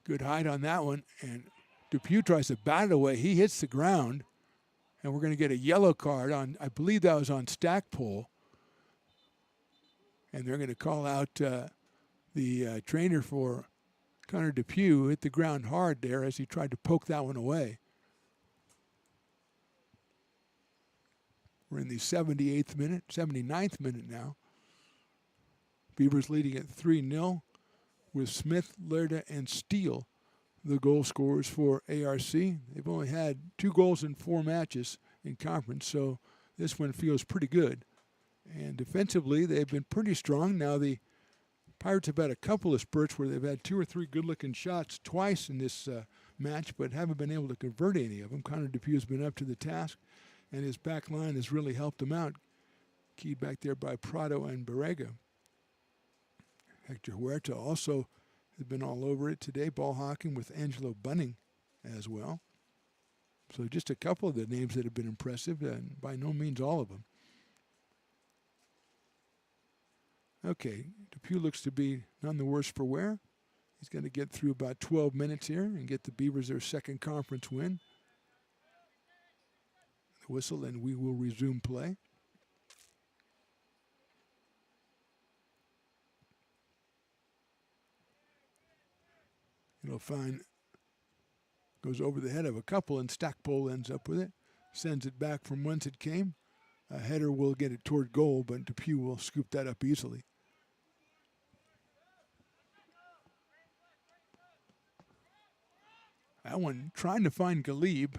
Good height on that one, and Depew tries to bat it away. He hits the ground, and we're going to get a yellow card on, I believe that was on Stackpole. And they're going to call out the trainer for Connor Depew, who hit the ground hard there as he tried to poke that one away. We're in the 79th minute now. Beavers leading at 3-0 with Smith, Lerda, and Steele, the goal scorers for ARC. They've only had 2 goals in 4 matches in conference, so this one feels pretty good. And defensively, they've been pretty strong. Now the Pirates have had a couple of spurts where they've had 2 or 3 good-looking shots twice in this match, but haven't been able to convert any of them. Connor Depew's been up to the task, and his back line has really helped him out. Keyed back there by Prado and Barrega. Hector Huerta also has been all over it today, ball hawking with Angelo Bunning as well. So just a couple of the names that have been impressive, and by no means all of them. Okay, Depew looks to be none the worse for wear. He's going to get through about 12 minutes here and get the Beavers their second conference win. The whistle, and we will resume play. It'll find, goes over the head of a couple, and Stackpole ends up with it. Sends it back from whence it came. A header will get it toward goal, but Depew will scoop that up easily. That one trying to find Galib,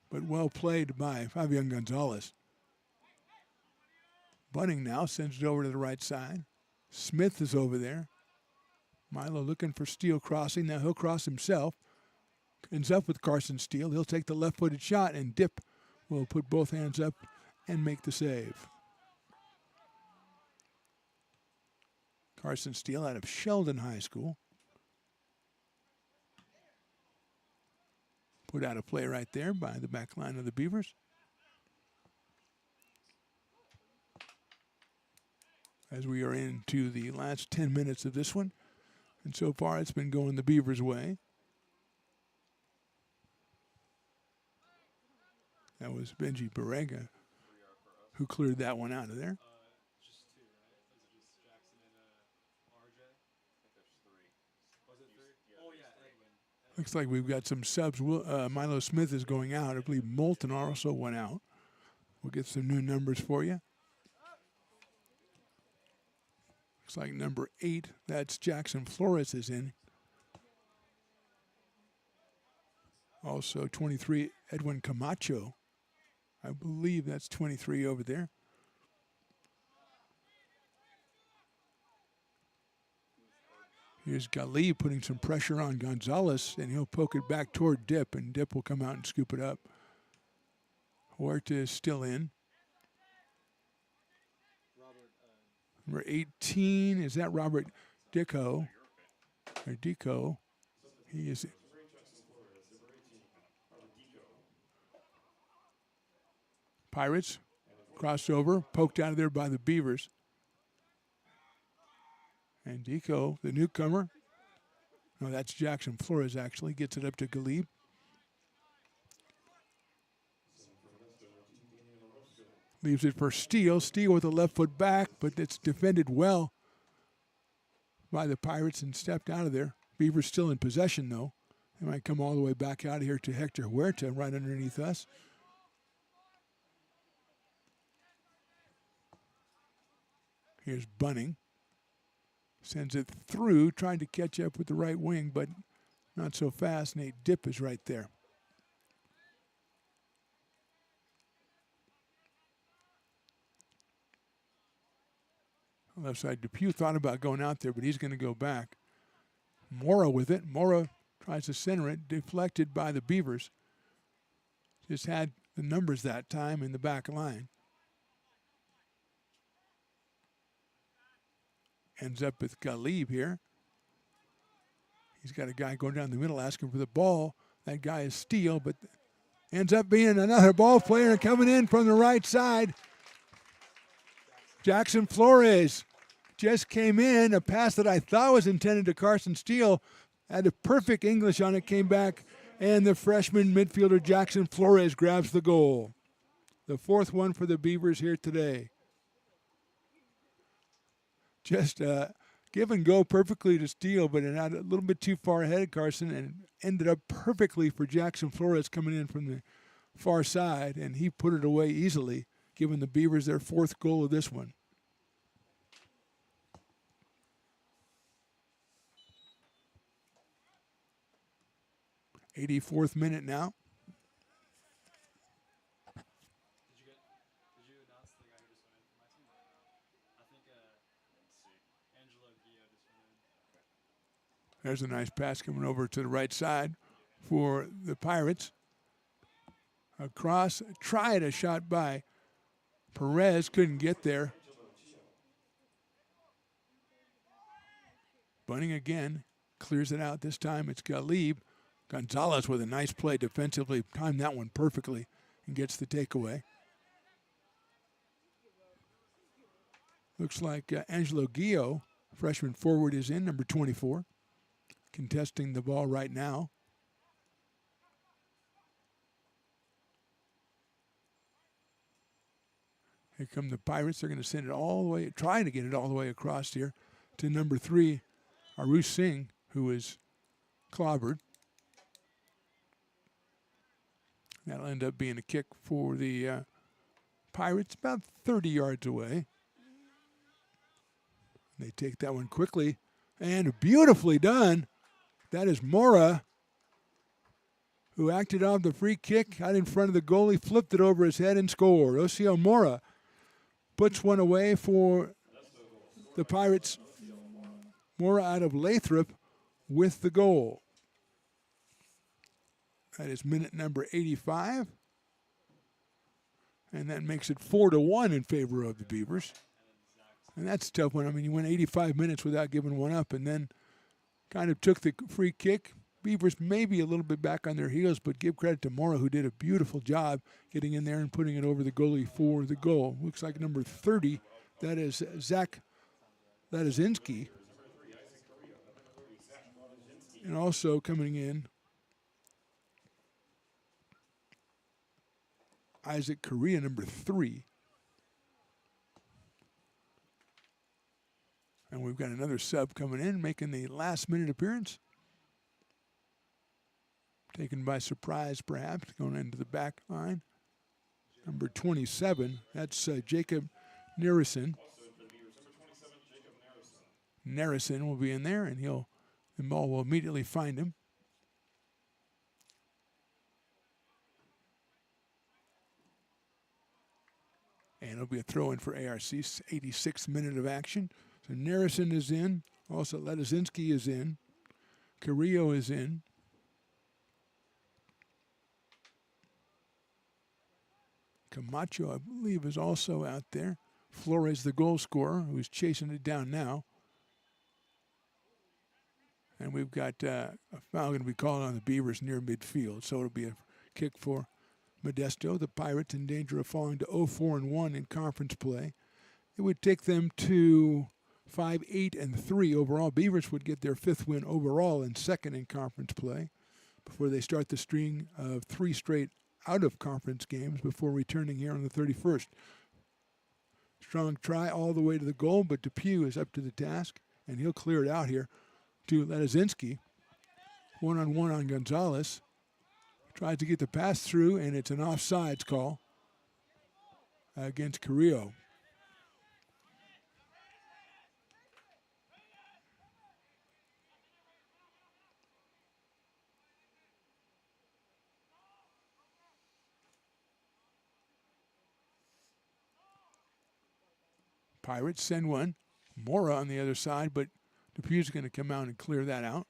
but well played by Fabian Gonzalez. Bunning now sends it over to the right side. Smith is over there. Milo looking for Steele crossing. Now he'll cross himself. Ends up with Carson Steele. He'll take the left-footed shot, and Dip will put both hands up and make the save. Carson Steele out of Sheldon High School. Put out a play right there by the back line of the Beavers. As we are into the last 10 minutes of this one. And so far it's been going the Beavers' way. That was Benji Barrega who cleared that one out of there. Just 2, right? Was it just Jackson and RJ? I think there's 3. Was it 3? Oh, yeah, Edwin. Looks like we've got some subs. Milo Smith is going out. I believe Moulton also went out. We'll get some new numbers for you. Looks like number 8, that's Jackson Flores, is in. Also 23, Edwin Camacho. I believe that's 23 over there. Here's Galib putting some pressure on Gonzalez, and he'll poke it back toward Dip, and Dip will come out and scoop it up. Huerta is still in. Number 18, is that Robert Dicko? Or Dico. He is. Pirates, crossed over, poked out of there by the Beavers. And Dico, the newcomer. No, that's Jackson Flores, actually. Gets it up to Galib. Leaves it for Steele. Steele with a left foot back, but it's defended well by the Pirates and stepped out of there. Beavers still in possession, though. They might come all the way back out here to Hector Huerta right underneath us. Here's Bunning. Sends it through, trying to catch up with the right wing, but not so fast. Nate Dip is right there. Left side, Depew thought about going out there, but he's going to go back. Mora with it. Mora tries to center it, deflected by the Beavers. Just had the numbers that time in the back line. Ends up with Galib here. He's got a guy going down the middle asking for the ball. That guy is Steele, but ends up being another ball player coming in from the right side. Jackson Flores just came in. A pass that I thought was intended to Carson Steele. Had a perfect English on it, came back, and the freshman midfielder Jackson Flores grabs the goal. The 4th one for the Beavers here today. Just give and go perfectly to Steele, but it had a little bit too far ahead of Carson and ended up perfectly for Jackson Flores coming in from the far side, and he put it away easily. giving the Beavers their 4th goal of this one. '84th minute now. Did you announce the guy who just went in for my team? I think let's see. Angelo Gio just went in. There's a nice pass coming over to the right side for the Pirates. Across, tried a shot by Perez, couldn't get there. Bunting again, clears it out. This time it's Galib. Gonzalez with a nice play defensively, timed that one perfectly and gets the takeaway. Looks like Angelo Gio, freshman forward, is in, number 24, contesting the ball right now. Here come the Pirates. They're going to send it all the way, trying to get it all the way across here to number 3, Arush Singh, who is clobbered. That'll end up being a kick for the Pirates, about 30 yards away. They take that one quickly and beautifully done. That is Mora, who acted off the free kick, got in front of the goalie, flipped it over his head and scored. Osio Mora puts one away for the Pirates. Mora out of Lathrop with the goal. That is minute number 85. And that makes it 4-1 in favor of the Beavers. And that's a tough one. I mean, you went 85 minutes without giving one up and then kind of took the free kick. Beavers maybe a little bit back on their heels, but give credit to Mora, who did a beautiful job getting in there and putting it over the goalie for the goal. Looks like number 30, that is Zach Ladazinski. And also coming in, Isaac Correa, number 3. And we've got another sub coming in, making the last-minute appearance. Taken by surprise, perhaps, going into the back line. Number 27, that's Jacob Narison. Narison will be in there, and the ball will immediately find him. And it'll be a throw-in for ARC, 86th minute of action. So Narison is in. Also, Ladazinski is in. Carrillo is in. Camacho, I believe, is also out there. Flores, the goal scorer, who's chasing it down now. And we've got a foul going to be called on the Beavers near midfield. So it'll be a kick for Modesto. The Pirates in danger of falling to 0-4-1 in conference play. It would take them to 5-8-3 overall. Beavers would get their 5th win overall and 2nd in conference play before they start the string of 3 straight out-of-conference games before returning here on the 31st. Strong try all the way to the goal, but Depew is up to the task, and he'll clear it out here to Ladazinski. One-on-one on Gonzalez. Tries to get the pass through, and it's an offsides call against Carrillo. Pirates send one. Mora on the other side, but Depew's going to come out and clear that out.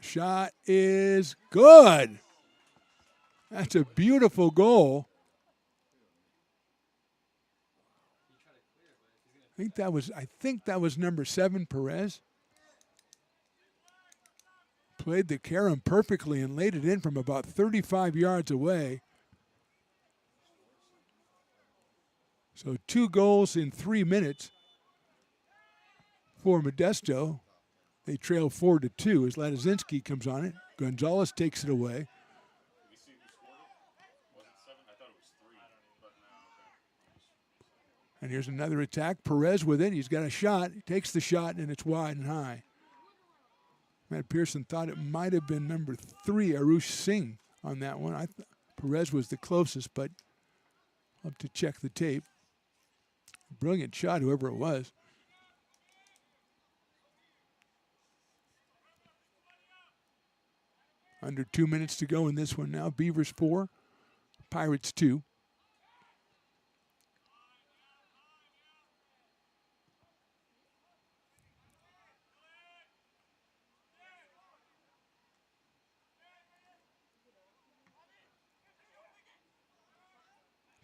Shot is good. That's a beautiful goal. I think that was number 7, Perez. Played the carom perfectly and laid it in from about 35 yards away. So 2 goals in 3 minutes for Modesto. They trail 4-2 as Ladazinski comes on it. Gonzalez takes it away. And here's another attack. Perez with it. He's got a shot. He takes the shot, and it's wide and high. Matt Pearson thought it might have been number 3, Arush Singh, on that one. Perez was the closest, but I'll have to check the tape. Brilliant shot, whoever it was. Under 2 minutes to go in this one now. Beavers 4, Pirates 2.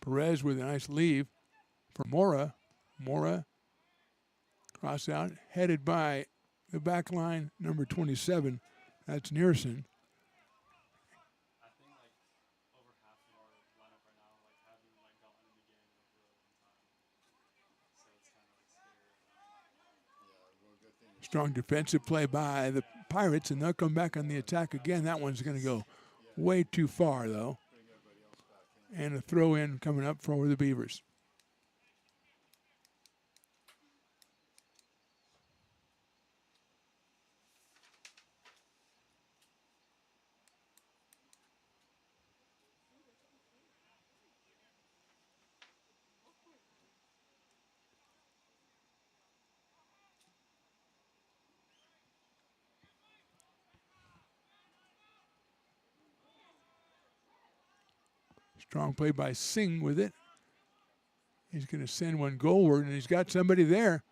Perez with a nice leave for Mora. Mora cross out, headed by the back line, number 27. That's Nearson. I think like over half of our lineup right now like haven't like gotten in the game in a really long time. So it's kind of like scary. Strong defensive play by the Pirates, and they'll come back on the attack again. That one's going to go way too far, though. And a throw in coming up for the Beavers. Strong play by Singh with it. He's going to send one goalward, and he's got somebody there.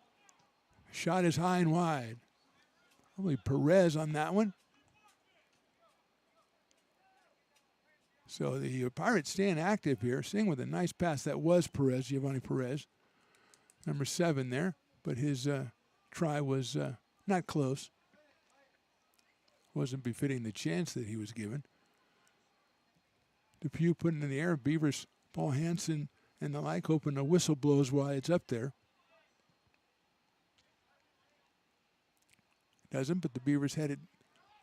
Shot is high and wide. Probably Perez on that one. So the Pirates staying active here. Singh with a nice pass. That was Perez, Giovanni Perez. Number 7 there. But his try was not close. Wasn't befitting the chance that he was given. Depew putting in the air. Beavers, Paul Hansen and the like, hoping a whistle blows while it's up there. Doesn't, but the Beavers headed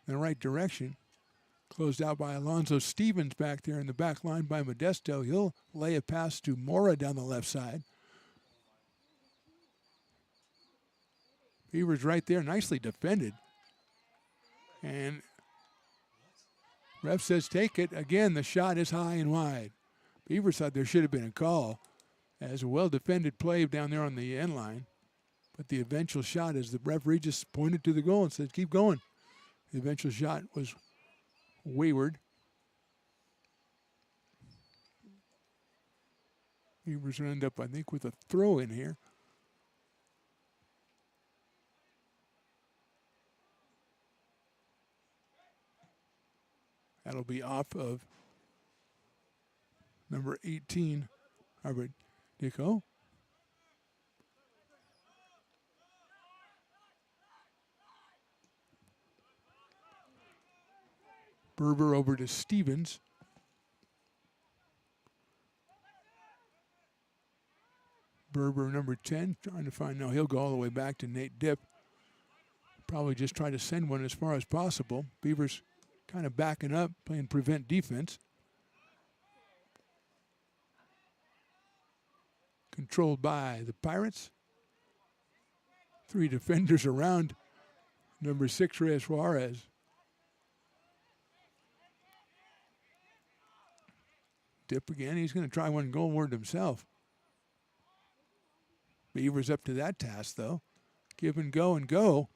in the right direction. Closed out by Alonzo Stevens back there in the back line by Modesto. He'll lay a pass to Mora down the left side. Beavers right there, nicely defended. And ref says take it. Again, the shot is high and wide. Beavers thought there should have been a call as a well-defended play down there on the end line. But the eventual shot, as the referee just pointed to the goal and said, keep going. The eventual shot was wayward. Beavers will end up, I think, with a throw in here. That'll be off of number 18, Robert Dicko. Berber over to Stevens. Berber, number 10, trying to find, no, he'll go all the way back to Nate Dipp. Probably just try to send one as far as possible. Beavers kind of backing up, playing prevent defense. Controlled by the Pirates. 3 defenders around number 6, Reyes Juarez. Dip again. He's going to try one goalward himself. Beavers up to that task, though. Give and go and go.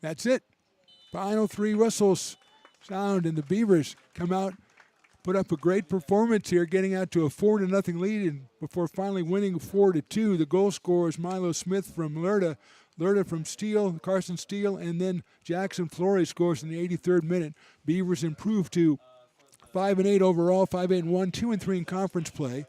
That's it. Final 3 whistles sound, and the Beavers come out, put up a great performance here, getting out to a 4-0 lead, and before finally winning 4-2. The goal scorer is Milo Smith from Lerda. Lerda from Steele, Carson Steele, and then Jackson Flores scores in the 83rd minute. Beavers improved to 5-8 overall, 5-8-1, 2-3 in conference play.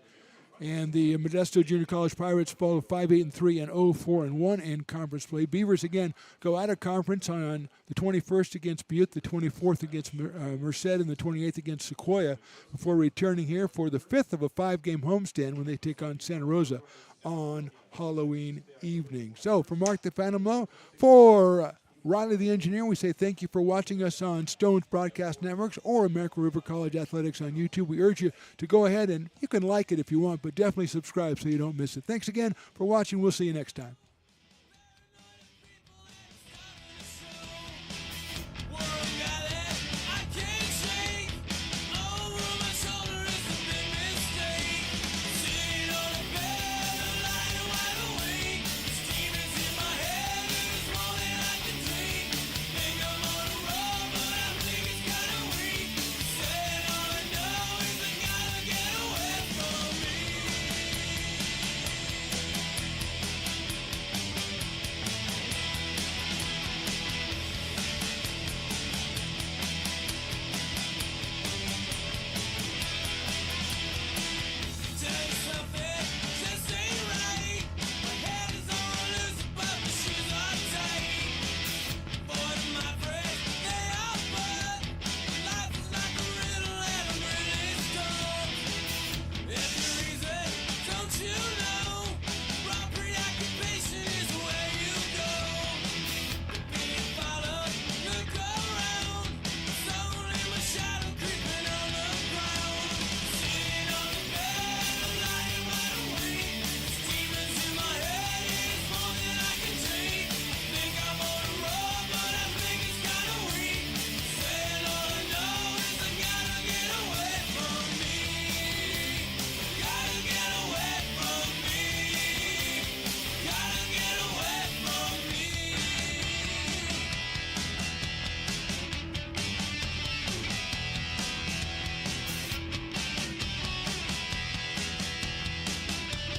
And the Modesto Junior College Pirates fall to 5-8-3 and 0-4-1 in conference play. Beavers again go out of conference on the 21st against Butte, the 24th against Merced, and the 28th against Sequoia, before returning here for the 5th of a 5-game homestand when they take on Santa Rosa on Halloween evening. So for Mark the Phantom Low, for Riley the Engineer, we say thank you for watching us on Stone's Broadcast Networks or American River College Athletics on YouTube. We urge you to go ahead, and you can like it if you want, but definitely subscribe so you don't miss it. Thanks again for watching. We'll see you next time.